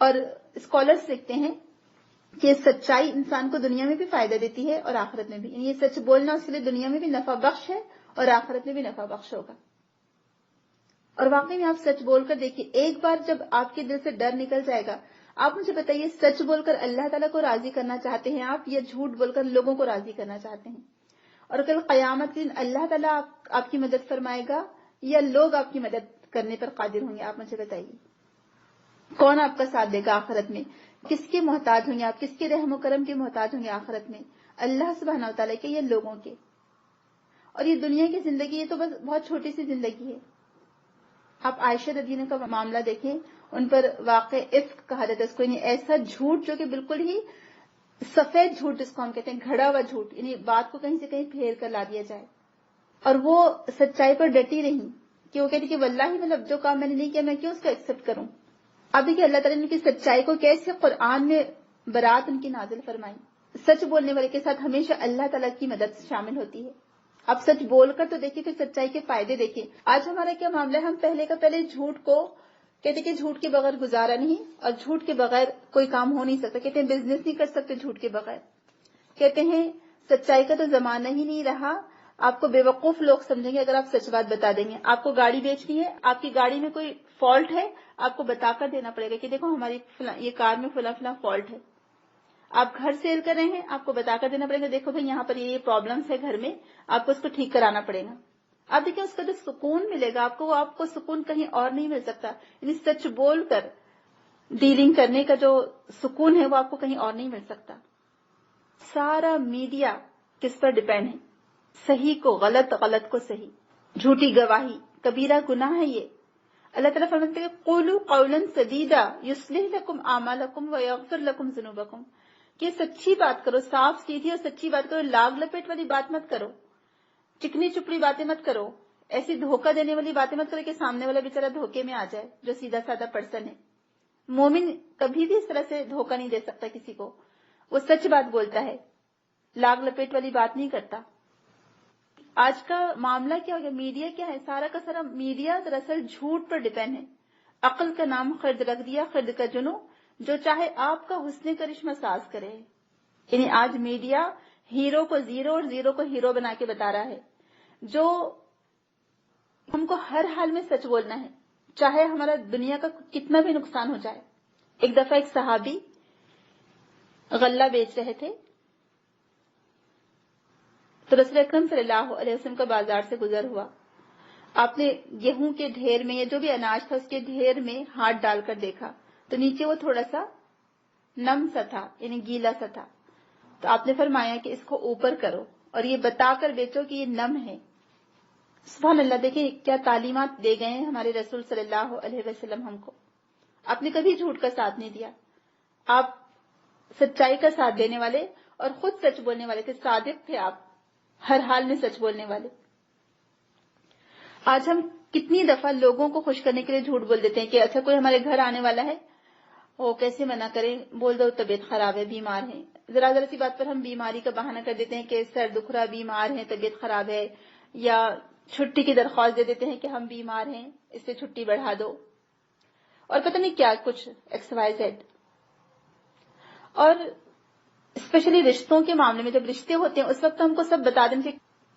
اور اسکالرس لکھتے ہیں کہ سچائی انسان کو دنیا میں بھی فائدہ دیتی ہے اور آخرت میں بھی, یعنی یہ سچ بولنا اس کے لیے دنیا میں بھی نفع بخش ہے اور آخرت میں بھی نفع بخش ہوگا. اور واقعی میں آپ سچ بول کر دیکھیے, ایک بار جب آپ کے دل سے ڈر نکل جائے گا, آپ مجھے بتائیے سچ بول کر اللہ تعالیٰ کو راضی کرنا چاہتے ہیں آپ, یا جھوٹ بول کر لوگوں کو راضی کرنا چاہتے ہیں؟ اور کل قیامت کے دن اللہ تعالیٰ آپ کی مدد فرمائے گا یا لوگ آپ کی مدد کرنے پر قادر ہوں گے؟ آپ مجھے بتائیے, کون آپ کا ساتھ دے گا آخرت میں؟ کس کے محتاج ہوں گے آپ, کس کے رحم و کرم کے محتاج ہوں گے آخرت میں؟ اللہ سبحانہ و تعالیٰ کے یا لوگوں کے؟ اور یہ دنیا کی زندگی, یہ تو بس بہت چھوٹی سی زندگی ہے. آپ عائشہ رضی اللہ عنہا کا معاملہ دیکھیں, ان پر واقع افک کہا جاتا ہے اس کو, یعنی ایسا جھوٹ جو کہ بالکل ہی سفید جھوٹ جس کو ہم کہتے ہیں, گھڑا ہوا جھوٹ, یعنی بات کو کہیں سے کہیں پھیر کر لا دیا جائے. اور وہ سچائی پر ڈٹی رہی کہ وہ کہتی کہ واللہ مطلب جو کام میں نے نہیں کیا میں کیوں اس کو ایکسپٹ کروں. اب دیکھیے اللہ تعالیٰ نے ان کی سچائی کو کیسے قرآن میں برات ان کی نازل فرمائی. سچ بولنے والے کے ساتھ ہمیشہ اللہ تعالیٰ کی مدد شامل ہوتی ہے. آپ سچ بول کر تو دیکھیے, پھر سچائی کے فائدے دیکھیے. آج ہمارا کیا معاملہ ہے, ہم پہلے جھوٹ کو کہتے کہ جھوٹ کے بغیر گزارا نہیں, اور جھوٹ کے بغیر کوئی کام ہو نہیں سکتا. کہتے ہیں بزنس نہیں کر سکتے جھوٹ کے بغیر. کہتے ہیں سچائی کا تو زمانہ ہی نہیں رہا, آپ کو بے وقوف لوگ سمجھیں گے اگر آپ سچ بات بتا دیں گے. آپ کو گاڑی بیچنی ہے, آپ کی گاڑی میں کوئی فالٹ ہے, آپ کو بتا کر دینا پڑے گا کہ دیکھو ہماری یہ کار میں فلاں فالٹ ہے. آپ گھر سیل کر رہے ہیں, آپ کو بتا کر دینا پڑے گا دیکھو بھائی یہاں پر یہ پرابلمس ہے گھر میں, آپ کو اس کو ٹھیک کرانا پڑے گا. اب دیکھیں اس کا جو سکون ملے گا آپ کو, وہ آپ کو سکون کہیں اور نہیں مل سکتا. یعنی سچ بول کر ڈیلنگ کرنے کا جو سکون ہے وہ آپ کو کہیں اور نہیں مل سکتا. سارا میڈیا کس پر ڈیپینڈ ہے؟ صحیح کو غلط, غلط کو صحیح. جھوٹی گواہی کبیرہ گناہ ہے یہ. اللہ تعالیٰ فرماتے ہیں قولوا قولا سدیدا یصلح لکم اعمالکم ویغفر لکم ذنوبکم, کہ سچی بات کرو, صاف سیدھی اور سچی بات کرو, لاگ لپیٹ والی بات مت کرو, چکنی چپڑی باتیں مت کرو, ایسی دھوکہ دینے والی باتیں مت کرو کہ سامنے والا بیچارہ دھوکے میں آ جائے جو سیدھا سادہ پرسن ہے. مومن کبھی بھی اس طرح سے دھوکہ نہیں دے سکتا کسی کو, وہ سچ بات بولتا ہے, لاگ لپیٹ والی بات نہیں کرتا. آج کا معاملہ کیا ہو گیا, میڈیا کیا ہے, سارا کا سارا میڈیا دراصل جھوٹ پر ڈیپینڈ ہے. عقل کا نام خرد رکھ دیا, خرد کا جنو, جو چاہے آپ کا حسن کرشمہ ساز کرے. یعنی آج میڈیا ہیرو کو زیرو اور زیرو کو ہیرو بنا کے بتا رہا ہے, جو ہم کو ہر حال میں سچ بولنا ہے, چاہے ہمارا دنیا کا کتنا بھی نقصان ہو جائے. ایک دفعہ ایک صحابی غلہ بیچ رہے تھے, تو رسول اکرم صلی اللہ علیہ وسلم کا بازار سے گزر ہوا، آپ نے گیہوں کے ڈھیر میں یا جو بھی اناج تھا اس کے ڈھیر میں ہاتھ ڈال کر دیکھا تو نیچے وہ تھوڑا سا نم سا تھا، یعنی گیلا سا تھا. تو آپ نے فرمایا کہ اس کو اوپر کرو اور یہ بتا کر بیچو کہ یہ نم ہے. سبحان اللہ، دیکھیں کیا تعلیمات دے گئے ہیں ہمارے رسول صلی اللہ علیہ وسلم ہم کو. آپ نے کبھی جھوٹ کا ساتھ نہیں دیا، آپ سچائی کا ساتھ دینے والے اور خود سچ بولنے والے تھے، صادق تھے آپ، ہر حال میں سچ بولنے والے. آج ہم کتنی دفعہ لوگوں کو خوش کرنے کے لیے جھوٹ بول دیتے ہیں کہ اچھا کوئی ہمارے گھر آنے والا ہے، وہ کیسے منع کریں، بول دو طبیعت خراب ہے، بیمار ہے. ذرا ذرا سی بات پر ہم بیماری کا بہانہ کر دیتے ہیں کہ سر دکھ رہا، بیمار ہے، طبیعت خراب ہے، یا چھٹی کی درخواست دے دیتے ہیں کہ ہم بیمار ہیں اس سے چھٹی بڑھا دو، اور پتہ نہیں کیا کچھ ایکس وائی زیڈ. اور اسپیشلی رشتوں کے معاملے میں جب رشتے ہوتے ہیں اس وقت ہم کو سب بتا دیں کہ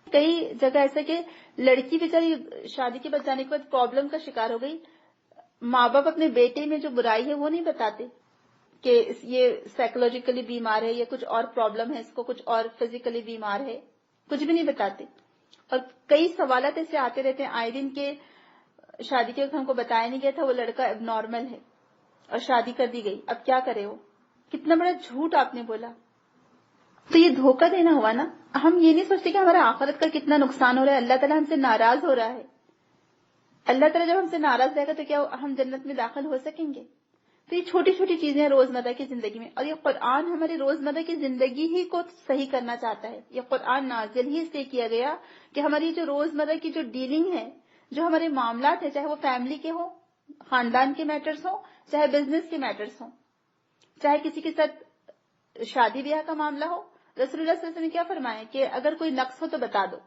کئی جگہ ایسا کہ لڑکی بیچاری شادی کے بعد جانے کے بعد پرابلم کا شکار ہو گئی، ماں باپ اپنے بیٹے میں جو برائی ہے وہ نہیں بتاتے کہ یہ سائیکولوجیکلی بیمار ہے یا کچھ اور پرابلم ہے، اس کو کچھ اور فزیکلی بیمار ہے، کچھ بھی نہیں بتاتے. اور کئی سوالات ایسے آتے رہتے ہیں آئے دن کے شادی کے وقت ہم کو بتایا نہیں گیا تھا وہ لڑکا اب نارمل ہے اور شادی کر دی گئی، اب کیا کرے وہ. کتنا بڑا جھوٹ آپ نے بولا. تو یہ دھوکہ دینا ہوا نا. ہم یہ نہیں سوچتے کہ ہمارا آخرت کا کتنا نقصان ہو رہا ہے، اللہ تعالیٰ ہم سے ناراض ہو رہا ہے. اللہ تعالیٰ جب ہم سے ناراض رہے گا تو کیا ہم جنت میں داخل ہو سکیں گے؟ تو یہ چھوٹی چھوٹی چیزیں ہیں روزمرہ کی زندگی میں، اور یہ قرآن ہماری روزمرہ کی زندگی ہی کو صحیح کرنا چاہتا ہے. یہ قرآن نازل ہی اس لیے کیا گیا کہ ہماری جو روزمرہ کی جو ڈیلنگ ہے، جو ہمارے معاملات ہیں، چاہے وہ فیملی کے ہوں، خاندان کے میٹرز ہوں، چاہے بزنس کے میٹرز ہوں، چاہے کسی کے ساتھ شادی بیاہ کا معاملہ ہو. رسول اللہ صلی اللہ علیہ وسلم نے کیا فرمایا کہ اگر کوئی نقص ہو تو بتا دو،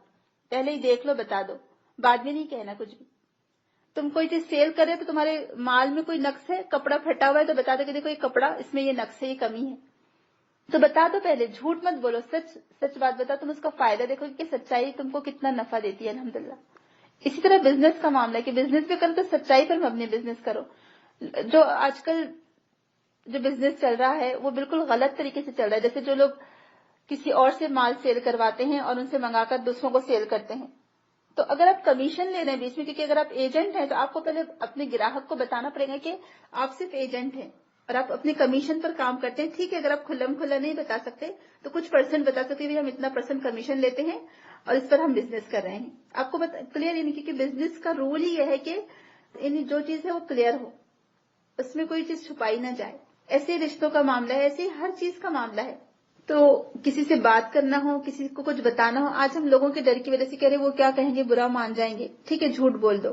پہلے ہی دیکھ لو، بتا دو، بعد میں نہیں کہنا کچھ بھی. تم کوئی چیز سیل کر رہے تو تمہارے مال میں کوئی نقص ہے، کپڑا پھٹا ہوا ہے تو بتا دو کہ دیکھو یہ کپڑا اس میں یہ نقص ہے، یہ کمی ہے، تو بتا دو پہلے. جھوٹ مت بولو، سچ سچ بات بتا. تم اس کا فائدہ دیکھو کہ سچائی تم کو کتنا نفع دیتی ہے. الحمدللہ. اسی طرح بزنس کا معاملہ ہے کہ بزنس بھی کرو تو سچائی پر مبنی بزنس کرو. جو آج کل جو بزنس چل رہا ہے وہ بالکل غلط طریقے سے چل رہا ہے. جیسے جو لوگ کسی اور سے مال سیل کرواتے ہیں اور ان سے منگا کر دوسروں کو سیل کرتے ہیں، تو اگر آپ کمیشن لے رہے ہیں بیچ میں، کیونکہ اگر آپ ایجنٹ ہیں تو آپ کو پہلے اپنے گراہک کو بتانا پڑے گا کہ آپ صرف ایجنٹ ہیں اور آپ اپنے کمیشن پر کام کرتے ہیں. ٹھیک ہے، اگر آپ کھلم کھلا نہیں بتا سکتے تو کچھ پرسنٹ بتا سکتے ہیں، ہم اتنا پرسنٹ کمیشن لیتے ہیں اور اس پر ہم بزنس کر رہے ہیں. آپ کو کلیئر، یعنی کیونکہ بزنس کا رول ہی یہ ہے کہ یعنی جو چیز ہے وہ کلیئر ہو، اس میں کوئی چیز چھپائی نہ جائے. ایسے رشتوں کا معاملہ ہے، ایسے ہر چیز کا معاملہ ہے. تو کسی سے بات کرنا ہو، کسی کو کچھ بتانا ہو، آج ہم لوگوں کے ڈر کی وجہ سے کہہ رہے وہ کیا کہیں گے، برا مان جائیں گے. ٹھیک ہے، جھوٹ بول دو.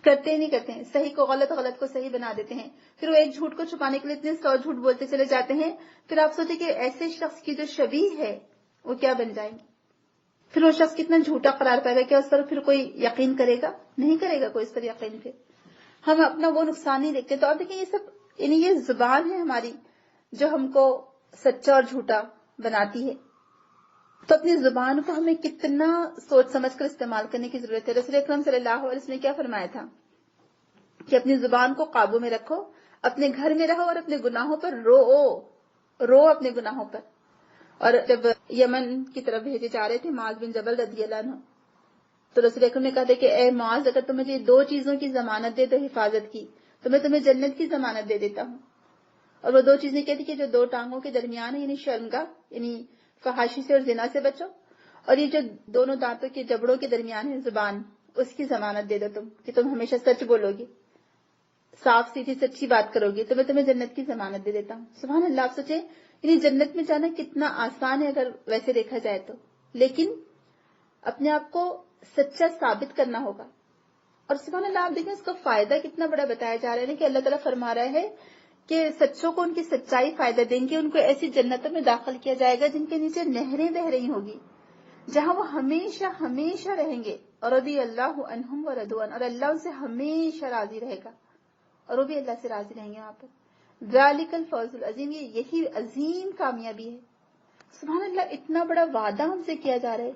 کرتے ہی نہیں کرتے ہیں، صحیح کو غلط، غلط کو صحیح بنا دیتے ہیں. پھر وہ ایک جھوٹ کو چھپانے کے لیے اتنے 100 جھوٹ بولتے چلے جاتے ہیں. پھر آپ سوچیں کہ ایسے شخص کی جو شبیہ ہے وہ کیا بن جائیں گے. پھر وہ شخص کتنا جھوٹا قرار پائے گا. کیا اس پر پھر کوئی یقین کرے گا؟ نہیں کرے گا کوئی اس پر یقین. پھر ہم اپنا وہ نقصان نہیں دیکھتے. تو آپ دیکھیں یہ سب، یعنی یہ زبان ہے ہماری جو ہم کو سچا اور جھوٹا بناتی ہے. تو اپنی زبان کو ہمیں کتنا سوچ سمجھ کر استعمال کرنے کی ضرورت ہے. رسول اکرم صلی اللہ علیہ وسلم نے کیا فرمایا تھا کہ اپنی زبان کو قابو میں رکھو، اپنے گھر میں رہو اور اپنے گناہوں پر رو اپنے گناہوں پر. اور جب یمن کی طرف بھیجے جا رہے تھے معاذ بن جبل رضی اللہ عنہ، تو رسول اکرم نے کہا تھا کہ اے معاذ، اگر تم مجھے 2 چیزوں کی ضمانت دے تو حفاظت کی، تو میں تمہیں جنت کی ضمانت دے دیتا ہوں. اور وہ 2 چیزیں کہتی کہ جو 2 ٹانگوں کے درمیان ہے، یعنی شرمگاہ، یعنی فحاشی سے اور زنا سے بچو، اور یہ جو دونوں دانتوں کے جبڑوں کے درمیان ہے زبان، اس کی ضمانت دے دو تم کہ تم ہمیشہ سچ بولو گے، صاف سیدھی سچی بات کرو گے، تو میں تمہیں جنت کی ضمانت دے دیتا ہوں. سبحان اللہ. آپ سوچیں یعنی جنت میں جانا کتنا آسان ہے اگر ویسے دیکھا جائے تو، لیکن اپنے آپ کو سچا ثابت کرنا ہوگا. اور سبحان اللہ آپ دیکھیں اس کا فائدہ کتنا بڑا بتایا جا رہا ہے کہ اللہ تعالیٰ فرما رہا ہے کہ سچوں کو ان کی سچائی فائدہ دیں گے، ان کو ایسی جنتوں میں داخل کیا جائے گا جن کے نیچے نہریں بہ رہی ہوگی، جہاں وہ ہمیشہ ہمیشہ رہیں گے. اور رضی اللہ عنہم ورضوا عنہ، اور اللہ ان سے ہمیشہ راضی رہے گا اور وہ بھی اللہ سے راضی رہیں گے وہاں پر. ذالک الفوز العظیم، یہی عظیم کامیابی ہے. سبحان اللہ، اتنا بڑا وعدہ ہم سے کیا جا رہا ہے.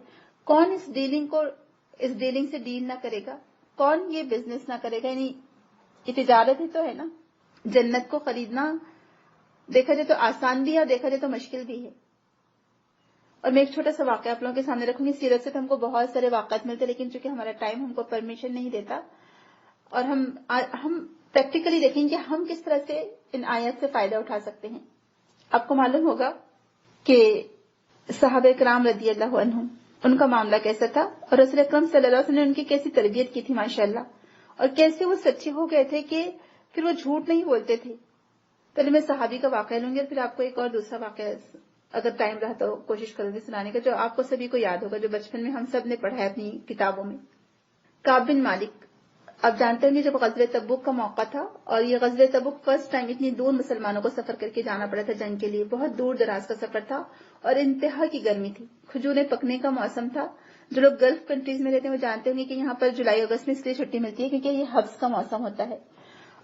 کون اس ڈیلنگ سے ڈیل نہ کرے گا؟ کون یہ بزنس نہ کرے گا؟ یعنی یہ تجارت ہی تو ہے نا. جنت کو خریدنا دیکھا جائے تو آسان بھی ہے اور دیکھا جائے تو مشکل بھی ہے. اور میں ایک چھوٹا سا واقعہ آپ لوگوں کے سامنے رکھوں گی. سیرت سے تو ہم کو بہت سارے واقعات ملتے ہیں، لیکن چونکہ ہمارا ٹائم ہم کو پرمیشن نہیں دیتا، اور ہم پریکٹیکلی دیکھیں کہ ہم کس طرح سے ان آیات سے فائدہ اٹھا سکتے ہیں. آپ کو معلوم ہوگا کہ صحابہ کرام رضی اللہ عنہ ان کا معاملہ کیسا تھا، اور رسول اکرم صلی اللہ علیہ وسلم نے ان کی کیسی تربیت کی تھی ماشاءاللہ، اور کیسے وہ سچے ہو گئے تھے کہ پھر وہ جھوٹ نہیں بولتے تھے. پہلے میں صحابی کا واقعہ لوں گی اور پھر آپ کو ایک اور دوسرا واقعہ اگر ٹائم رہا تو کوشش کروں گی سنانے کا، جو آپ کو سبھی کو یاد ہوگا، جو بچپن میں ہم سب نے پڑھا ہے اپنی کتابوں میں. کعب بن مالک، آپ جانتے ہوں گے جب غزوہ تبوک کا موقع تھا، اور یہ غزوہ تبوک فرسٹ ٹائم اتنی دور مسلمانوں کو سفر کر کے جانا پڑا تھا جنگ کے لیے. بہت دور دراز کا سفر تھا اور انتہا کی گرمی تھی، کھجوریں پکنے کا موسم تھا. جو لوگ گلف کنٹریز میں رہتے ہیں وہ جانتے ہوں گے کہ یہاں پر جولائی اگست میں اس لیے چھٹی ملتی ہے کیونکہ یہ حبس کا موسم ہوتا ہے،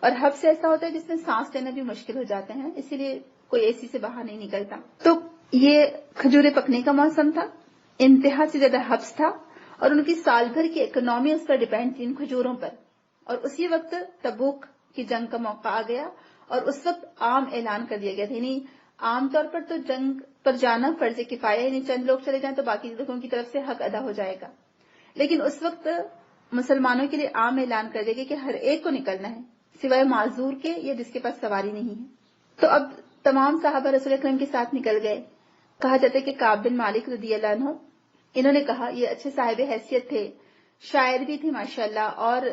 اور حبس ایسا ہوتا ہے جس میں سانس لینا بھی مشکل ہو جاتے ہیں، اسی لیے کوئی اے سی سے باہر نہیں نکلتا. تو یہ کھجوریں پکنے کا موسم تھا، انتہا سے زیادہ حبس تھا، اور ان کی سال بھر کی اکنامی اس پر ڈیپینڈ تھی، ان کھجوروں پر. اور اسی وقت تبوک کی جنگ کا موقع آ گیا، اور اس وقت عام اعلان کر دیا گیا تھا. یعنی عام طور پر تو جنگ پر جانا فرض کفایہ، یعنی چند لوگ چلے جائیں تو باقی لوگوں کی طرف سے حق ادا ہو جائے گا. لیکن اس وقت مسلمانوں کے لیے عام اعلان کر دیا گیا کہ ہر ایک کو نکلنا ہے سوائے معذور کے یا جس کے پاس سواری نہیں ہے. تو اب تمام صحابہ رسول اکرم کے ساتھ نکل گئے. کہا جاتا ہے کہ کعب بن مالک رضی اللہ عنہ، انہوں نے کہا، یہ اچھے صاحب حیثیت تھے، شاعر بھی تھے ماشاءاللہ، اور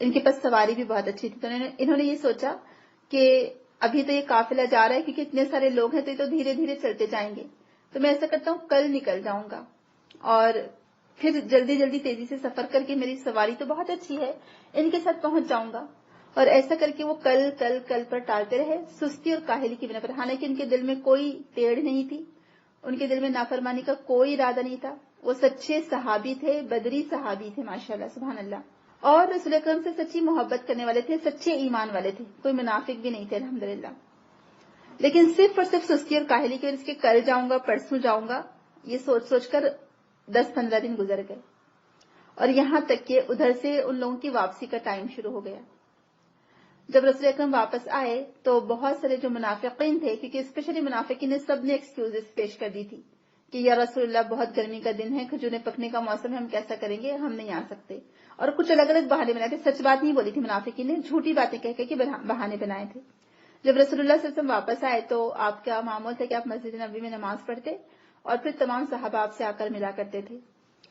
ان کے پاس سواری بھی بہت اچھی تھی. تو انہوں نے یہ سوچا کہ ابھی تو یہ قافلہ جا رہا ہے کیونکہ اتنے سارے لوگ ہیں تو یہ تو دھیرے دھیرے چلتے جائیں گے، تو میں ایسا کرتا ہوں کل نکل جاؤں گا، اور پھر جلدی جلدی تیزی سے سفر کر کے، میری سواری تو بہت اچھی ہے، ان کے ساتھ پہنچ جاؤں گا. اور ایسا کر کے وہ کل کل کل پر ٹالتے رہے، سستی اور کاہلی کی بنا پر. حالانکہ ان کے دل میں کوئی ٹیڑھ نہیں تھی، ان کے دل میں نافرمانی کا کوئی ارادہ نہیں تھا. وہ سچے صحابی تھے، بدری صحابی تھے ماشاءاللہ سبحان اللہ، اور رسول اکرم سے سچی محبت کرنے والے تھے، سچے ایمان والے تھے، کوئی منافق بھی نہیں تھے الحمدللہ. لیکن صرف اور صرف سستی اور کاہلی کی وجہ سے کل جاؤں گا، پرسوں جاؤں گا، یہ سوچ سوچ کر 10-15 دن گزر گئے، اور یہاں تک کہ ادھر سے ان لوگوں کی واپسی کا ٹائم شروع ہو گیا. جب رسول اکرم واپس آئے تو بہت سارے جو منافقین تھے، کیونکہ اسپیشلی منافقین نے سب نے ایکسکیوزز پیش کر دی تھی کہ یا رسول اللہ بہت گرمی کا دن ہے، کھجوریں پکنے کا موسم ہے، ہم کیسا کریں گے، ہم نہیں آ سکتے. اور کچھ الگ الگ بہانے بنائے تھے، سچ بات نہیں بولی تھی منافقین نے، جھوٹی باتیں کہہ کے بہانے بنائے تھے. جب رسول اللہ صلی اللہ علیہ وسلم واپس آئے تو آپ کا معمول تھا کہ آپ مسجد نبوی میں نماز پڑھتے اور پھر تمام صحابہ آپ سے آ کر ملا کرتے تھے.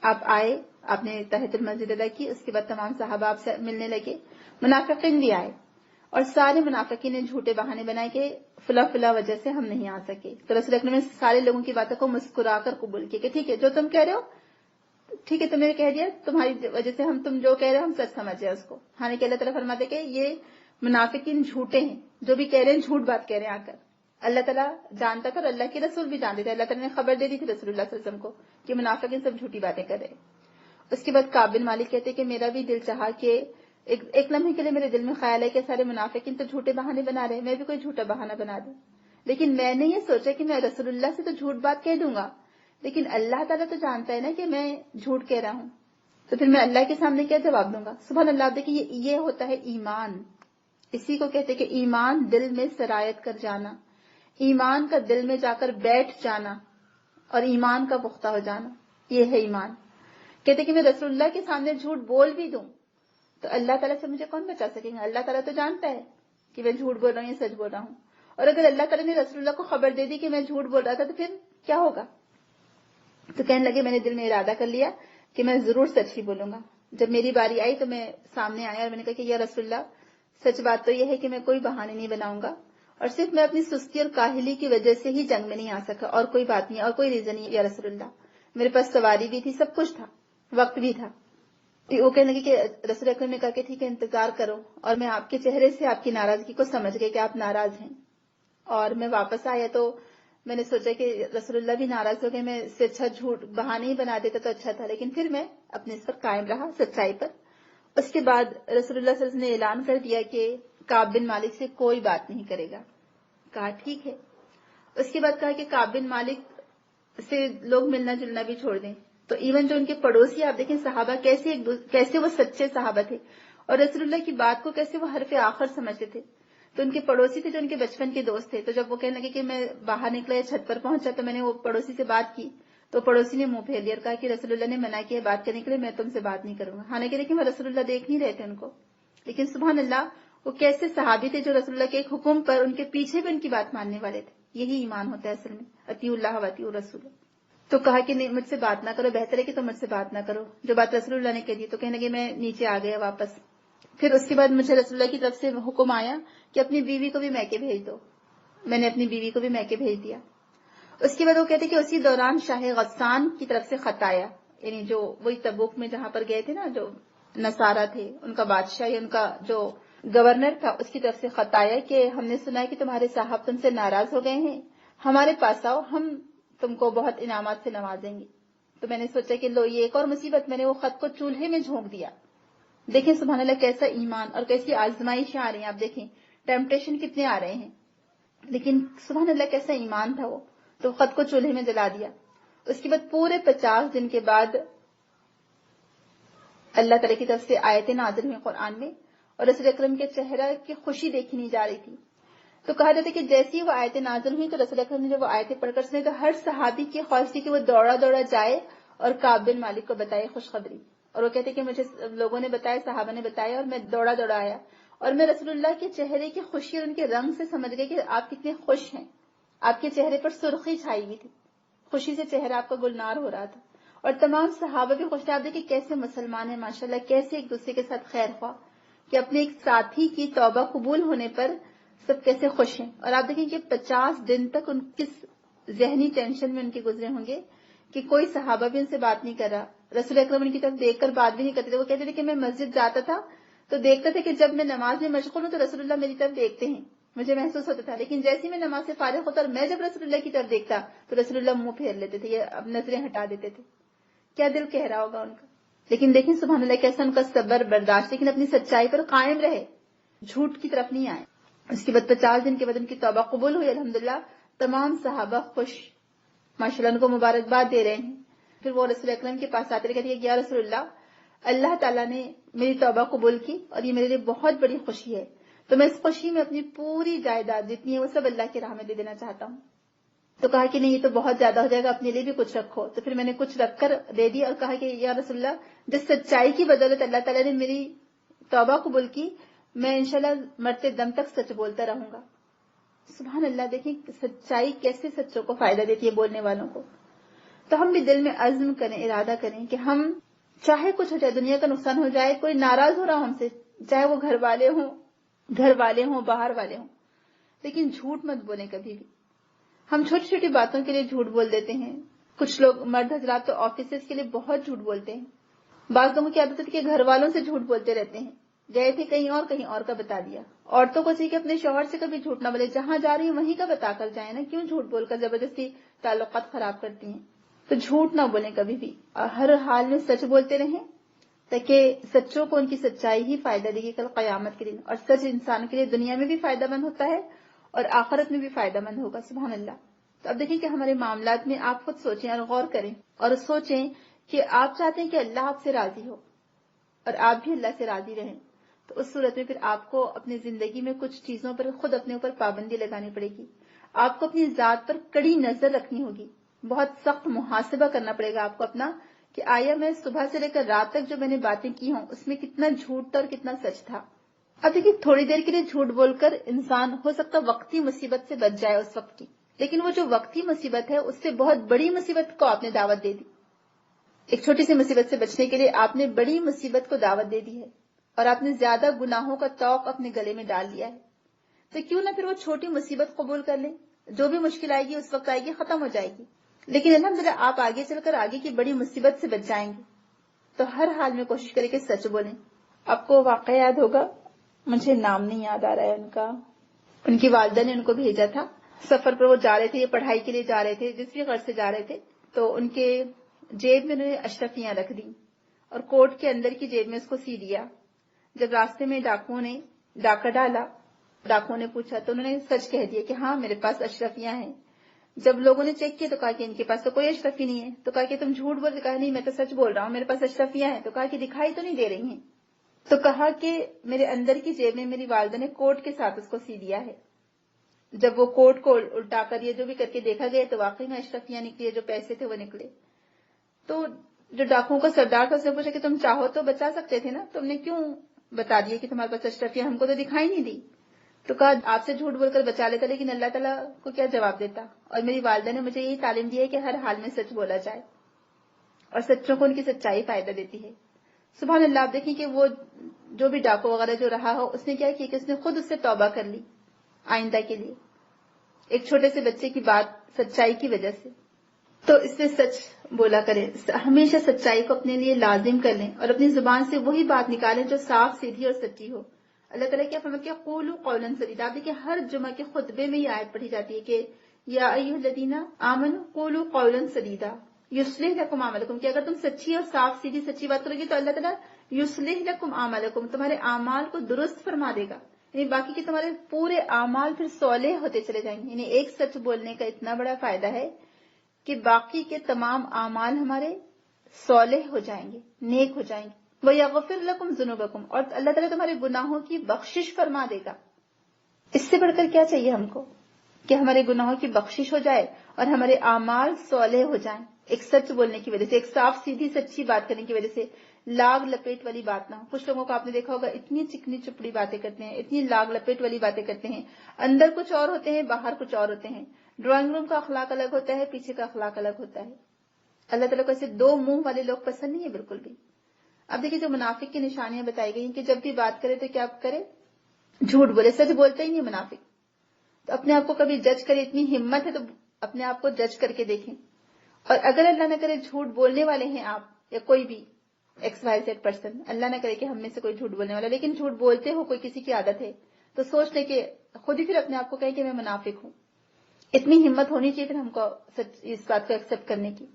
آپ آئے، آپ نے تحیۃ المسجد ادا کی، اس کے بعد تمام صحابہ آپ سے ملنے لگے. منافقین بھی آئے اور سارے منافقین نے جھوٹے بہانے بنائے کہ فلا وجہ سے ہم نہیں آ سکے. تو رسول اکرم نے سارے لوگوں کی باتوں کو مسکرا کر قبول کیا کہ ٹھیک ہے جو تم کہہ رہے ہو ٹھیک ہے، تم نے کہہ دیا، تمہاری وجہ سے تم جو کہہ رہے ہو ہم سچ سمجھ جائے اس کو. حالانکہ اللہ تعالیٰ فرماتے کہ یہ منافقین جھوٹے ہیں، جو بھی کہہ رہے ہیں جھوٹ بات کہہ رہے ہیں. آ کر اللہ تعالیٰ جانتا تھا اور اللہ کے رسول بھی جانتے تھے، اللہ تعالیٰ نے خبر دے دی تھی رسول اللہ صلی اللہ علیہ وسلم کو کہ منافقین سب جھوٹی باتیں کر رہے ہیں. اس کے بعد کعب بن مالک کہتے کہ میرا بھی دل چاہا کہ ایک لمحے کے لیے میرے دل میں خیال ہے کہ سارے منافقین تو جھوٹے بہانے بنا رہے ہیں، میں بھی کوئی جھوٹا بہانہ بنا دوں. لیکن میں نے یہ سوچا کہ میں رسول اللہ سے تو جھوٹ بات کہہ دوں گا، لیکن اللہ تعالیٰ تو جانتا ہے نا کہ میں جھوٹ کہہ رہا ہوں، تو پھر میں اللہ کے سامنے کیا جواب دوں گا. سبحان اللہ. دیکھیے یہ ہوتا ہے ایمان، اسی کو کہتے کہ ایمان دل میں سرایت کر جانا، ایمان کا دل میں جا کر بیٹھ جانا اور ایمان کا پختہ ہو جانا، یہ ہے ایمان. کہتے کہ میں رسول اللہ کے سامنے جھوٹ بول بھی دوں تو اللہ تعالیٰ سے مجھے کون بچا سکے گا. اللہ تعالیٰ تو جانتا ہے کہ میں جھوٹ بول رہا ہوں یا سچ بول رہا ہوں. اور اگر اللہ تعالیٰ نے رسول اللہ کو خبر دے دی کہ میں جھوٹ بول رہا تھا تو پھر کیا ہوگا. تو کہنے لگے میں نے دل میں ارادہ کر لیا کہ میں ضرور سچ ہی بولوں گا. جب میری باری آئی تو میں سامنے آیا اور میں نے کہا کہ یا رسول اللہ، سچ بات تو یہ ہے کہ میں کوئی بہانے نہیں بناؤں گا، اور صرف میں اپنی سستی اور کاہلی کی وجہ سے ہی جنگ میں نہیں آ سکا، اور کوئی بات نہیں، اور کوئی ریزن نہیں یا رسول اللہ. میرے پاس سواری بھی تھی، سب کچھ تھا، وقت بھی تھا. وہ کہنے لگے کہ رسول اکرم نے کہا کہ ٹھیک ہے انتظار کرو، اور میں آپ کے چہرے سے آپ کی ناراضگی کو سمجھ گئی کہ آپ ناراض ہیں. اور میں واپس آیا تو میں نے سوچا کہ رسول اللہ بھی ناراض ہو گئے، میں اس سے اچھا جھوٹ بہانے ہی بنا دیتا تو اچھا تھا. لیکن پھر میں اپنے اس پر قائم رہا، سچائی پر. اس کے بعد رسول اللہ صلی اللہ علیہ وسلم نے اعلان کر دیا کہ کعب بن مالک سے کوئی بات نہیں کرے گا. کہا ٹھیک ہے. اس کے بعد کہا کہ کعب بن مالک سے لوگ ملنا جلنا بھی چھوڑ دیں. تو ایون جو ان کے پڑوسی، آپ دیکھیں صحابہ کیسے وہ سچے صحابہ تھے اور رسول اللہ کی بات کو کیسے وہ حرف آخر سمجھتے تھے. تو ان کے پڑوسی تھے جو ان کے بچپن کے دوست تھے. تو جب وہ کہنے لگے کہ میں باہر نکلا یا چھت پر پہنچا تو میں نے وہ پڑوسی سے بات کی تو پڑوسی نے منہ پھیر لیا اور کہا کہ رسول اللہ نے منع کیا بات کرنے کے لیے، میں تم سے بات نہیں کروں گا. حالانکہ دیکھیں وہ رسول اللہ دیکھ نہیں رہے تھے ان کو، لیکن سبحان اللہ وہ کیسے صحابی تھے جو رسول اللہ کے ایک حکم پر ان کے پیچھے بھی ان کی بات ماننے والے تھے. یہی ایمان ہوتا ہے اصل میں، اطیع اللہ و اطیع الرسول. تو کہا کہ نہیں مجھ سے بات نہ کرو، بہتر ہے کہ تم مجھ سے بات نہ کرو. جو بات رسول اللہ نے کہہ دی تو کہنے لگے میں نیچے آ گیا واپس. پھر اس کے بعد مجھے رسول اللہ کی طرف سے حکم آیا کہ اپنی بیوی کو بھی میکے بھیج دو. میں نے اپنی بیوی کو بھی میکے بھیج دیا. اس کے بعد وہ کہتے کہ اسی دوران شاہ غسان کی طرف سے خط آیا، یعنی جو وہی تبوک میں جہاں پر گئے تھے نا، جو نصارہ تھے، ان کا بادشاہ یا ان کا جو گورنر تھا، اس کی طرف سے خط آیا کہ ہم نے سنا ہے کہ تمہارے صاحب تم سے ناراض ہو گئے ہیں، ہمارے پاس آؤ، ہم تم کو بہت انعامات سے نوازیں گے. تو میں نے سوچا کہ لو یہ ایک اور مصیبت، میں نے وہ خط کو چولہے میں جھونک دیا. دیکھیں سبحان اللہ کیسا ایمان اور کیسی آزمائشیں آ رہی ہیں. آپ دیکھیں ٹیمپٹیشن کتنے آ رہے ہیں، لیکن سبحان اللہ کیسا ایمان تھا وہ. تو خط کو چولہے میں جلا دیا. اس کے بعد پورے 50 دن کے بعد اللہ تعالیٰ کی طرف سے آیتیں نازل ہوئی قرآن میں، اور رسول اکرم کے چہرہ کی خوشی دیکھی نہیں جا رہی تھی. تو کہا جاتا ہے کہ جیسی وہ آیتیں نازل ہوئی تو رسول اکرم نے جب وہ آیتیں پڑھ کر سنے تو ہر صحابی کی خواہش تھی کہ وہ دوڑا دوڑا جائے اور کعب بن مالک کو بتائے خوشخبری. اور وہ کہتے کہ مجھے لوگوں نے بتایا، صحابہ نے بتایا، اور میں دوڑا دوڑا آیا اور میں رسول اللہ کے چہرے کی خوشی اور ان کے رنگ سے سمجھ گئی کہ آپ کتنے خوش ہیں. آپ کے چہرے پر سرخی چھائی ہوئی تھی، خوشی سے چہرہ آپ کا گلنار ہو رہا تھا. اور تمام صحابہ بھی خوش تھے. آپ دیکھیں کیسے مسلمان ہیں ماشاءاللہ، کیسے ایک دوسرے کے ساتھ خیر خواہ، کہ اپنے ایک ساتھی کی توبہ قبول ہونے پر سب کیسے خوش ہیں. اور آپ دیکھیں کہ 50 دن تک ان کس ذہنی ٹینشن میں ان کے گزرے ہوں گے کہ کوئی صحابہ بھی ان سے بات نہیں کر رہا. رسول اکرم ان کی طرف دیکھ کر بات بھی نہیں کرتے تھے. وہ کہتے تھے کہ میں مسجد جاتا تھا تو دیکھتا تھا کہ جب میں نماز میں مشغول ہوں تو رسول اللہ میری طرف دیکھتے ہیں، مجھے محسوس ہوتا تھا. لیکن جیسے میں نماز سے فارغ ہوتا اور میں جب رسول اللہ کی طرف دیکھتا تو رسول اللہ منہ پھیر لیتے تھے یا اب نظریں ہٹا دیتے تھے. کیا دل کہہ رہا ہوگا ان کا. لیکن دیکھیں سبحان اللہ کیسا ان کا صبر برداشت، لیکن اپنی سچائی پر قائم رہے، جھوٹ کی طرف نہیں آئے. اس کے بعد 50 دن کے بعد ان کی توبہ قبول ہوئی الحمدللہ. تمام صحابہ خوش، ماشاءاللہ ان کو مبارکباد دے رہے ہیں. پھر وہ رسول اکرم کے پاس آتے کہتے ہیں یا رسول اللہ تعالیٰ نے میری توبہ قبول کی اور یہ میرے لیے بہت بڑی خوشی ہے، تو میں اس خوشی میں اپنی پوری جائیداد جتنی ہے وہ سب اللہ کی راہ میں دے دینا چاہتا ہوں. تو کہا کہ نہیں یہ تو بہت زیادہ ہو جائے گا، اپنے لیے بھی کچھ رکھو. تو پھر میں نے کچھ رکھ کر دے دیا اور کہا کہ یا رسول اللہ جس سچائی کی بدولت اللہ تعالیٰ نے میری توبہ قبول کی، میں انشاءاللہ مرتے دم تک سچ بولتا رہوں گا. سبحان اللہ دیکھیں سچائی کیسے سچوں کو فائدہ دیتی ہے بولنے والوں کو. تو ہم بھی دل میں عزم کریں، ارادہ کریں کہ ہم چاہے کچھ ہو جائے، دنیا کا نقصان ہو جائے، کوئی ناراض ہو رہا ہم سے، چاہے وہ گھر والے ہوں باہر والے ہوں، لیکن جھوٹ مت بولیں کبھی بھی. ہم چھوٹی چھوٹی باتوں کے لیے جھوٹ بول دیتے ہیں. کچھ لوگ مرد حضرات تو آفیسز کے لیے بہت جھوٹ بولتے ہیں. بعض لوگوں کی عادت ہے کہ گھر والوں سے جھوٹ بولتے رہتے ہیں، گئے تھے کہیں اور کا بتا دیا. عورتوں کو چاہیے کہ اپنے شوہر سے کبھی جھوٹ نہ بولے، جہاں جا رہی ہیں وہیں کا بتا کر جائیں نا، کیوں جھوٹ بول کر زبردستی تعلقات خراب کرتی ہیں. تو جھوٹ نہ بولیں کبھی بھی، اور ہر حال میں سچ بولتے رہیں تاکہ سچوں کو ان کی سچائی ہی فائدہ دے گی کل قیامت کے دن. اور سچ انسان کے لیے دنیا میں بھی فائدہ مند ہوتا ہے اور آخرت میں بھی فائدہ مند ہوگا. سبحان اللہ. تو اب دیکھیں کہ ہمارے معاملات میں آپ خود سوچیں اور غور کریں اور سوچیں کہ آپ چاہتے ہیں کہ اللہ آپ سے راضی ہو اور آپ بھی اللہ سے راضی رہیں. تو اس صورت میں پھر آپ کو اپنی زندگی میں کچھ چیزوں پر خود اپنے اوپر پابندی لگانی پڑے گی. آپ کو اپنی ذات پر کڑی نظر رکھنی ہوگی، بہت سخت محاسبہ کرنا پڑے گا آپ کو اپنا کہ آیا میں صبح سے لے کر رات تک جو میں نے باتیں کی ہوں اس میں کتنا جھوٹ تھا اور کتنا سچ تھا. اب دیکھیے تھوڑی دیر کے لیے جھوٹ بول کر انسان ہو سکتا وقتی مصیبت سے بچ جائے اس وقت کی، لیکن وہ جو وقتی مصیبت ہے اس سے بہت بڑی مصیبت کو آپ نے دعوت دے دی. ایک چھوٹی سی مصیبت سے بچنے کے لیے آپ نے بڑی مصیبت کو دعوت دے دی ہے اور آپ نے زیادہ گناہوں کا توق اپنے گلے میں ڈال لیا ہے. تو کیوں نہ پھر وہ چھوٹی مصیبت قبول کر لیں، جو بھی مشکل آئے گی اس وقت آئے گی، ختم ہو جائے گی، لیکن الحمدللہ آپ آگے چل کر آگے کی بڑی مصیبت سے بچ جائیں گے. تو ہر حال میں کوشش کریں کہ سچ بولیں. آپ کو واقعہ یاد ہوگا، مجھے نام نہیں یاد آ رہا ہے ان کا، ان کی والدہ نے ان کو بھیجا تھا سفر پر، وہ جا رہے تھے، یہ پڑھائی کے لیے جا رہے تھے، جس بھی غرض سے جا رہے تھے. تو ان کے جیب میں انہوں نے اشرفیاں رکھ دی اور کوٹ کے اندر کی جیب میں اس کو سی دیا. جب راستے میں ڈاکوؤں نے ڈاکہ ڈالا، ڈاکوؤں نے پوچھا تو انہوں نے سچ کہہ دیا کہ ہاں میرے پاس اشرفیاں ہیں. جب لوگوں نے چیک کیا تو کہا کہ ان کے پاس تو کوئی اشرفی نہیں ہے. تو کہا کہ تم جھوٹ بول، کہا نہیں میں تو سچ بول رہا ہوں، میرے پاس اشرفیاں ہیں. تو کہا کہ دکھائی تو نہیں دے رہی ہیں. تو کہا کہ میرے اندر کی جیب میں میری والدہ نے کوٹ کے ساتھ اس کو سی دیا ہے. جب وہ کوٹ کو الٹا کر یہ جو بھی کر کے دیکھا گیا تو واقعی میں اشرفیاں نکلی، جو پیسے تھے وہ نکلے. تو جو ڈاکوؤں کا سردار تھا اس نے پوچھا کہ تم چاہو تو بچا سکتے تھے نا، تم نے کیوں بتا دیا کہ تمہارے پاس اشرفیاں، ہم کو تو دکھائی نہیں دی. تو کہا آپ سے جھوٹ بول کر بچا لیتا، لیکن اللہ تعالیٰ کو کیا جواب دیتا. اور میری والدہ نے مجھے یہی تعلیم دی ہے کہ ہر حال میں سچ بولا جائے، اور سچوں کو ان کی سچائی فائدہ دیتی ہے. سبحان اللہ. آپ دیکھیں کہ وہ جو بھی ڈاکو وغیرہ جو رہا ہو، اس نے کیا کیا کہ اس نے خود اس سے توبہ کر لی آئندہ کے لیے، ایک چھوٹے سے بچے کی بات سچائی کی وجہ سے. تو اس سے سچ بولا کریں، ہمیشہ سچائی کو اپنے لیے لازم کر لیں اور اپنی زبان سے وہی بات نکالیں جو صاف سیدھی اور سچی ہو. اللہ تعالیٰ کیا فرماتے ہیں، قولوا قولا سدیدا. آپ دیکھیں ہر جمعہ کے خطبے میں یہ آیت پڑھی جاتی ہے کہ یا ایھا الذین آمنوا قولوا قولا سدیدا یصلح لکم اعمالکم، کہ اگر تم سچی اور صاف سیدھی سچی بات کرو گی تو اللہ تعالیٰ یصلح لکم اعمالکم، تمہارے اعمال کو درست فرما دے گا. یعنی باقی کے تمہارے پورے اعمال پھر صالح ہوتے چلے جائیں گے. یعنی ایک سچ بولنے کا اتنا بڑا فائدہ ہے کہ باقی کے تمام اعمال ہمارے صالح ہو جائیں گے، نیک ہو جائیں گے. وَيَغْفِرْ لَكُمْ ذُنُوبَكُمْ، اور اللہ تعالیٰ تمہارے گناہوں کی بخشش فرما دے گا. اس سے بڑھ کر کیا چاہیے ہم کو کہ ہمارے گناہوں کی بخشش ہو جائے اور ہمارے اعمال صالح ہو جائیں ایک سچ بولنے کی وجہ سے، ایک صاف سیدھی سچی بات کرنے کی وجہ سے. لاگ لپیٹ والی بات نہ ہو. کچھ لوگوں کو آپ نے دیکھا ہوگا اتنی چکنی چپڑی باتیں کرتے ہیں، اتنی لاگ لپیٹ والی باتیں کرتے ہیں، اندر کچھ اور ہوتے ہیں باہر کچھ اور ہوتے ہیں. ڈرائنگ روم کا اخلاق الگ ہوتا ہے، پیچھے کا اخلاق الگ ہوتا ہے. اللہ تعالیٰ کو ایسے دو منہ والے لوگ پسند نہیں ہے بالکل بھی. اب دیکھیں جو منافق کی نشانیاں بتائی گئی ہیں کہ جب بھی بات کرے تو کیا کرے، جھوٹ بولے، سچ بولتا ہی نہیں منافق. تو اپنے آپ کو کبھی جج کرے، اتنی ہمت ہے تو اپنے آپ کو جج کر کے دیکھیں. اور اگر اللہ نہ کرے جھوٹ بولنے والے ہیں آپ یا کوئی بھی ایکس وائی زیڈ پرسن، اللہ نہ کرے کہ ہم میں سے کوئی جھوٹ بولنے والا، لیکن جھوٹ بولتے ہو، کوئی کسی کی عادت ہے، تو سوچ لیں کہ خود ہی پھر اپنے آپ کو کہیں کہ میں منافق ہوں. اتنی ہمت ہونی چاہیے پھر ہم کو اس بات کو ایکسپٹ کرنے کی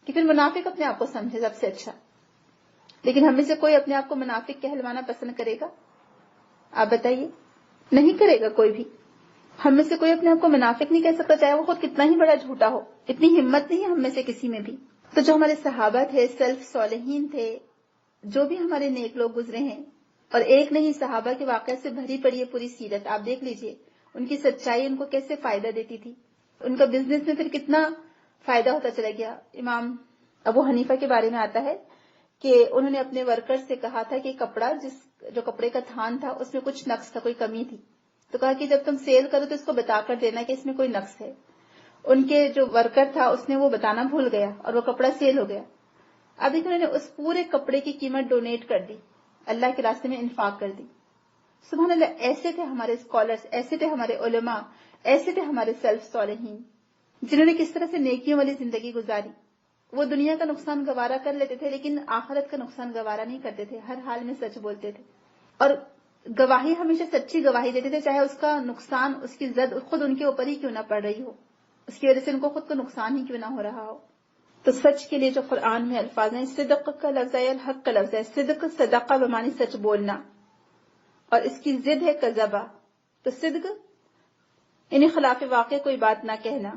کہ پھر منافق اپنے آپ کو سمجھے سب سے اچھا. لیکن ہم میں سے کوئی اپنے آپ کو منافق کہلوانا پسند کرے گا؟ آپ بتائیے، نہیں کرے گا کوئی بھی. ہم میں سے کوئی اپنے آپ کو منافق نہیں کہہ سکتا، چاہے وہ خود کتنا ہی بڑا جھوٹا ہو. اتنی ہمت نہیں ہے ہم میں سے کسی میں بھی. تو جو ہمارے صحابہ تھے، سلف صالحین تھے، جو بھی ہمارے نیک لوگ گزرے ہیں، اور ایک نہیں صحابہ کے واقعہ سے بھری پڑی ہے پوری سیرت. آپ دیکھ لیجئے ان کی سچائی ان کو کیسے فائدہ دیتی تھی، ان کا بزنس میں پھر کتنا فائدہ ہوتا چلا گیا. امام ابو حنیفہ کے بارے میں آتا ہے کہ انہوں نے اپنے ورکر سے کہا تھا کہ کپڑا جو کپڑے کا تھان تھا اس میں کچھ نقص تھا، کوئی کمی تھی، تو کہا کہ جب تم سیل کرو تو اس کو بتا کر دینا کہ اس میں کوئی نقص ہے. ان کے جو ورکر تھا اس نے وہ بتانا بھول گیا اور وہ کپڑا سیل ہو گیا. اب انہوں نے اس پورے کپڑے کی قیمت ڈونیٹ کر دی، اللہ کے راستے میں انفاق کر دی. سبحان اللہ. ایسے تھے ہمارے اسکالرز، ایسے تھے ہمارے علماء، ایسے تھے ہمارے سیلف صالحین، جنہوں نے کس طرح سے نیکیوں والی زندگی گزاری. وہ دنیا کا نقصان گوارا کر لیتے تھے لیکن آخرت کا نقصان گوارا نہیں کرتے تھے. ہر حال میں سچ بولتے تھے اور گواہی ہمیشہ سچی گواہی دیتے تھے، چاہے اس کا نقصان، اس کی زد خود ان کے اوپر ہی کیوں نہ پڑ رہی ہو، اس کی وجہ سے ان کو خود کو نقصان ہی کیوں نہ ہو رہا ہو. تو سچ کے لیے جو قرآن میں الفاظ ہیں، صدق کا لفظ ہے، الحق کا لفظ ہے. صدق صدقہ بمعنی سچ بولنا، اور اس کی ضد ہے کذبہ. تو صدق یعنی خلاف واقع کوئی بات نہ کہنا.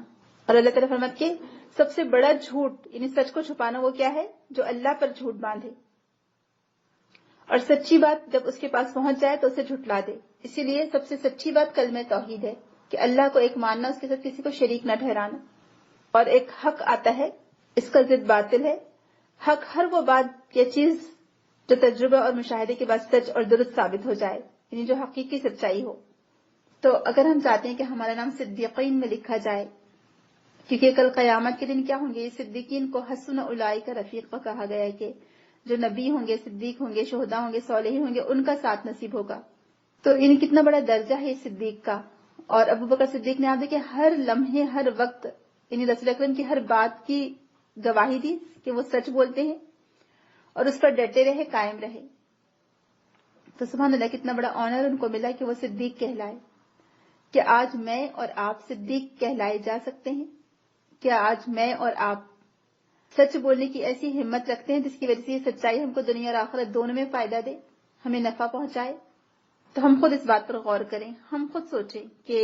اور اللہ تعالیٰ فرماتے کہ سب سے بڑا جھوٹ یعنی سچ کو چھپانا وہ کیا ہے، جو اللہ پر جھوٹ باندھے اور سچی بات جب اس کے پاس پہنچ جائے تو اسے جھٹلا دے. اسی لیے سب سے سچی بات کلمہ توحید ہے کہ اللہ کو ایک ماننا، اس کے ساتھ کسی کو شریک نہ ٹھہرانا. اور ایک حق آتا ہے، اس کا ضد باطل ہے. حق ہر وہ بات یا چیز جو تجربہ اور مشاہدے کے بعد سچ اور درست ثابت ہو جائے، یعنی جو حقیقی سچائی ہو. تو اگر ہم چاہتے ہیں کہ ہمارا نام صدیقین میں لکھا جائے، کیونکہ کل قیامت کے دن کیا ہوں گے، یہ صدیقین کو حسن اولئک رفیقا کہا گیا ہے کہ جو نبی ہوں گے، صدیق ہوں گے، شہداء ہوں گے، صالحین ہوں گے، ان کا ساتھ نصیب ہوگا. تو یعنی کتنا بڑا درجہ ہے صدیق کا. اور ابو بکر صدیق نے آپ دیکھیں ہر لمحے ہر وقت یعنی رسول اکرم کی ہر بات کی گواہی دی کہ وہ سچ بولتے ہیں اور اس پر ڈٹے رہے، قائم رہے. تو سبحان اللہ کتنا بڑا آنر ان کو ملا کہ وہ صدیق کہلائے. کہ آج میں اور آپ صدیق کہلائے جا سکتے ہیں؟ کیا آج میں اور آپ سچ بولنے کی ایسی ہمت رکھتے ہیں جس کی وجہ سے یہ سچائی ہم کو دنیا اور آخرت دونوں میں فائدہ دے، ہمیں نفع پہنچائے؟ تو ہم خود اس بات پر غور کریں، ہم خود سوچیں کہ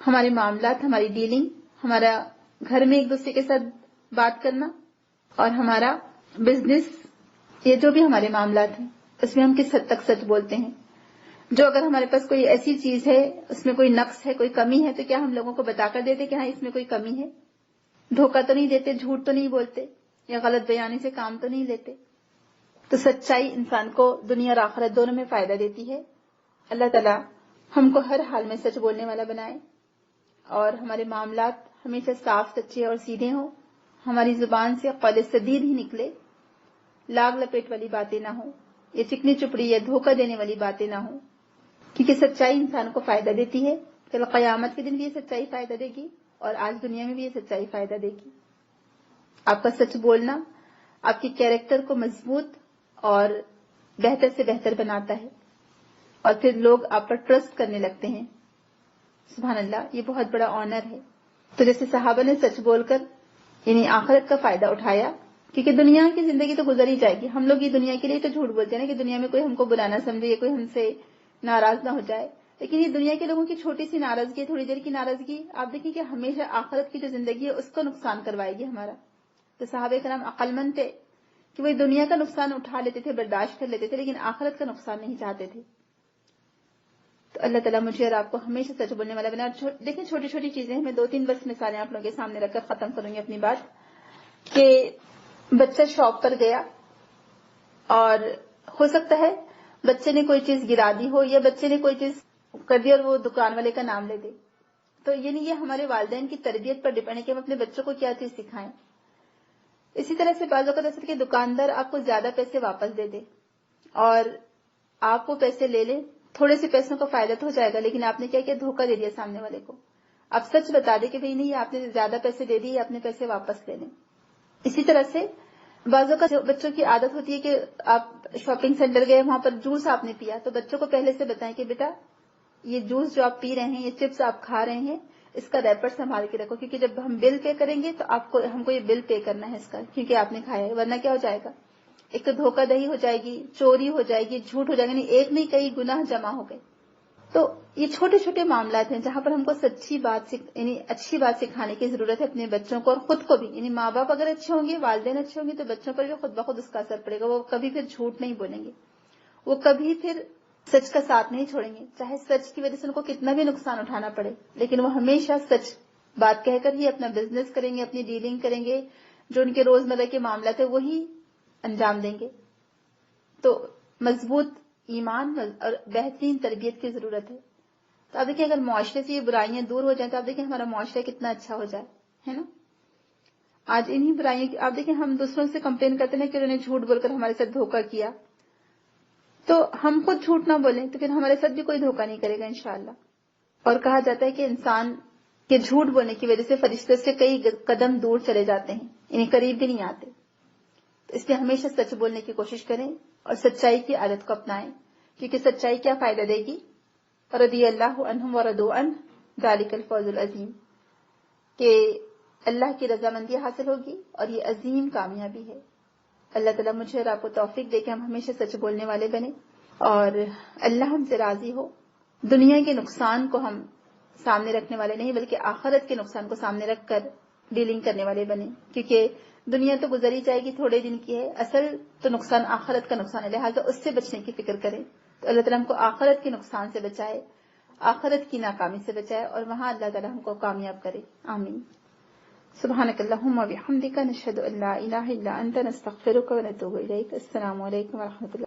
ہمارے معاملات، ہماری ڈیلنگ، ہمارا گھر میں ایک دوسرے کے ساتھ بات کرنا اور ہمارا بزنس، یہ جو بھی ہمارے معاملات ہیں اس میں ہم کس حد تک سچ بولتے ہیں. جو اگر ہمارے پاس کوئی ایسی چیز ہے، اس میں کوئی نقص ہے، کوئی کمی ہے، تو کیا ہم لوگوں کو بتا کر دیتے کہ ہاں اس میں کوئی کمی ہے؟ دھوکہ تو نہیں دیتے، جھوٹ تو نہیں بولتے، یا غلط بیانی سے کام تو نہیں لیتے؟ تو سچائی انسان کو دنیا اور آخرت دونوں میں فائدہ دیتی ہے۔ اللہ تعالیٰ ہم کو ہر حال میں سچ بولنے والا بنائے، اور ہمارے معاملات ہمیشہ صاف، سچے اور سیدھے ہوں، ہماری زبان سے قول سدید ہی نکلے، لاگ لپیٹ والی باتیں نہ ہوں، یا چکنی چپڑی یا دھوکہ دینے والی باتیں نہ ہوں، کیونکہ سچائی انسان کو فائدہ دیتی ہے۔ کل قیامت کے دن بھی یہ سچائی فائدہ دے گی، اور آج دنیا میں بھی یہ سچائی فائدہ دے گی۔ آپ کا سچ بولنا آپ کے کیریکٹر کو مضبوط اور بہتر سے بہتر بناتا ہے، اور پھر لوگ آپ پر ٹرسٹ کرنے لگتے ہیں۔ سبحان اللہ، یہ بہت بڑا آنر ہے۔ تو جیسے صحابہ نے سچ بول کر یعنی آخرت کا فائدہ اٹھایا، کیونکہ دنیا کی زندگی تو گزر ہی جائے گی، ہم لوگ یہ دنیا کے لیے تو جھوٹ بولتے ہیں نا کہ دنیا میں کوئی ہم کو برا نہ سمجھے یا کوئی ہم سے ناراض نہ ہو جائے، لیکن یہ دنیا کے لوگوں کی چھوٹی سی ناراضگی، تھوڑی دیر کی ناراضگی، آپ دیکھیں کہ ہمیشہ آخرت کی جو زندگی ہے اس کو نقصان کروائے گی ہمارا۔ تو صحابہ کرام عقل مند تھے کہ وہ دنیا کا نقصان اٹھا لیتے تھے، برداشت کر لیتے تھے، لیکن آخرت کا نقصان نہیں چاہتے تھے۔ تو اللہ تعالیٰ مجھے اور آپ کو ہمیشہ سچ بولنے والا بنا۔ دیکھیں چھوٹی چھوٹی چیزیں ہیں، میں 2-3 بس مثالیں آپ لوگوں کے سامنے رکھ کر ختم کروں گی اپنی بات، کہ بچہ شاپ پر گیا اور ہو سکتا ہے بچے نے کوئی چیز گرا دی ہو، یا بچے نے کوئی چیز کر دی اور وہ دکان والے کا نام لے دے، تو یعنی یہ ہمارے والدین کی تربیت پر ڈیپینڈ ہے کہ ہم اپنے بچوں کو کیا چیز سکھائیں۔ اسی طرح سے بعض اوقات ایسا کہ دکاندار آپ کو زیادہ پیسے واپس دے دے اور آپ وہ پیسے لے لیں، تھوڑے سے پیسوں کا فائدہ تو ہو جائے گا، لیکن آپ نے کیا دھوکہ دے دیا سامنے والے کو۔ آپ سچ بتا دیں کہ بھئی نہیں، آپ نے زیادہ پیسے دے دیے، اپنے پیسے واپس لے لیں۔ اسی طرح سے بعض اوقات بچوں کی عادت ہوتی ہے کہ آپ شاپنگ سینٹر گئے، وہاں پر جوس آپ نے پیا، تو بچوں کو پہلے سے بتائیں کہ بیٹا یہ جوس جو آپ پی رہے ہیں، یہ چپس آپ کھا رہے ہیں، اس کا ریپر سنبھال کے رکھو، کیونکہ جب ہم بل پے کریں گے تو ہم کو یہ بل پے کرنا ہے اس کا، کیونکہ آپ نے کھایا ہے، ورنہ کیا ہو جائے گا، ایک تو دھوکہ دہی ہو جائے گی، چوری ہو جائے گی، جھوٹ ہو جائے گا، یعنی ایک نہیں کئی گناہ جمع ہو گئے۔ تو یہ چھوٹے چھوٹے معاملات ہیں جہاں پر ہم کو سچی بات یعنی اچھی بات سکھانے کی ضرورت ہے اپنے بچوں کو اور خود کو بھی، یعنی ماں باپ اگر اچھے ہوں گے، والدین اچھے ہوں گے، تو بچوں پر بھی خود بخود اس کا اثر پڑے گا، وہ کبھی پھر جھوٹ نہیں بولیں گے، وہ کبھی پھر سچ کا ساتھ نہیں چھوڑیں گے، چاہے سچ کی وجہ سے ان کو کتنا بھی نقصان اٹھانا پڑے، لیکن وہ ہمیشہ سچ بات کہہ کر ہی اپنا بزنس کریں گے، اپنی ڈیلنگ کریں گے، جو ان کے روزمرہ کے معاملات ہیں وہی انجام دیں گے۔ تو مضبوط ایمان اور بہترین تربیت کی ضرورت ہے۔ تو آپ دیکھیں اگر معاشرے سے یہ برائیاں دور ہو جائیں تو آپ دیکھیں ہمارا معاشرہ کتنا اچھا ہو جائے، ہے نا؟ آج انہی برائیوں کی آپ دیکھیں، ہم دوسروں سے کمپلین کرتے ہیں کہ انہوں نے جھوٹ بول کر ہمارے ساتھ دھوکہ کیا، تو ہم خود جھوٹ نہ بولیں تو پھر ہمارے ساتھ بھی کوئی دھوکہ نہیں کرے گا انشاءاللہ۔ اور کہا جاتا ہے کہ انسان کے جھوٹ بولنے کی وجہ سے فرشتے سے کئی قدم دور چلے جاتے ہیں، یعنی قریب بھی نہیں آتے۔ تو اس لیے ہمیشہ سچ بولنے کی کوشش کریں اور سچائی کی عادت کو اپنائیں، کیونکہ سچائی کیا فائدہ دے گی؟ رضی اللہ عنہم ورضوا عنہ ذالک الفوز العظیم، کہ اللہ کی رضامندی حاصل ہوگی اور یہ عظیم کامیابی ہے۔ اللہ تعالیٰ مجھے اور آپ کو توفیق دے کہ ہم ہمیشہ سچ بولنے والے بنیں اور اللہ ہم سے راضی ہو، دنیا کے نقصان کو ہم سامنے رکھنے والے نہیں بلکہ آخرت کے نقصان کو سامنے رکھ کر ڈیلنگ کرنے والے بنیں، کیونکہ دنیا تو گزر ہی جائے گی، تھوڑے دن کی ہے، اصل تو نقصان آخرت کا نقصان ہے، لہٰذا اس سے بچنے کی فکر کریں۔ تو اللہ تعالیٰ ہم کو آخرت کے نقصان سے بچائے، آخرت کی ناکامی سے بچائے، اور وہاں اللہ تعالیٰ ہم کو کامیاب کرے، آمین۔ سبحانک اللہم و بحمدک، نشہد ان لا الہ الا انت، نستغفرک و نتوب الیک۔ السلام علیکم و رحمۃ اللہ۔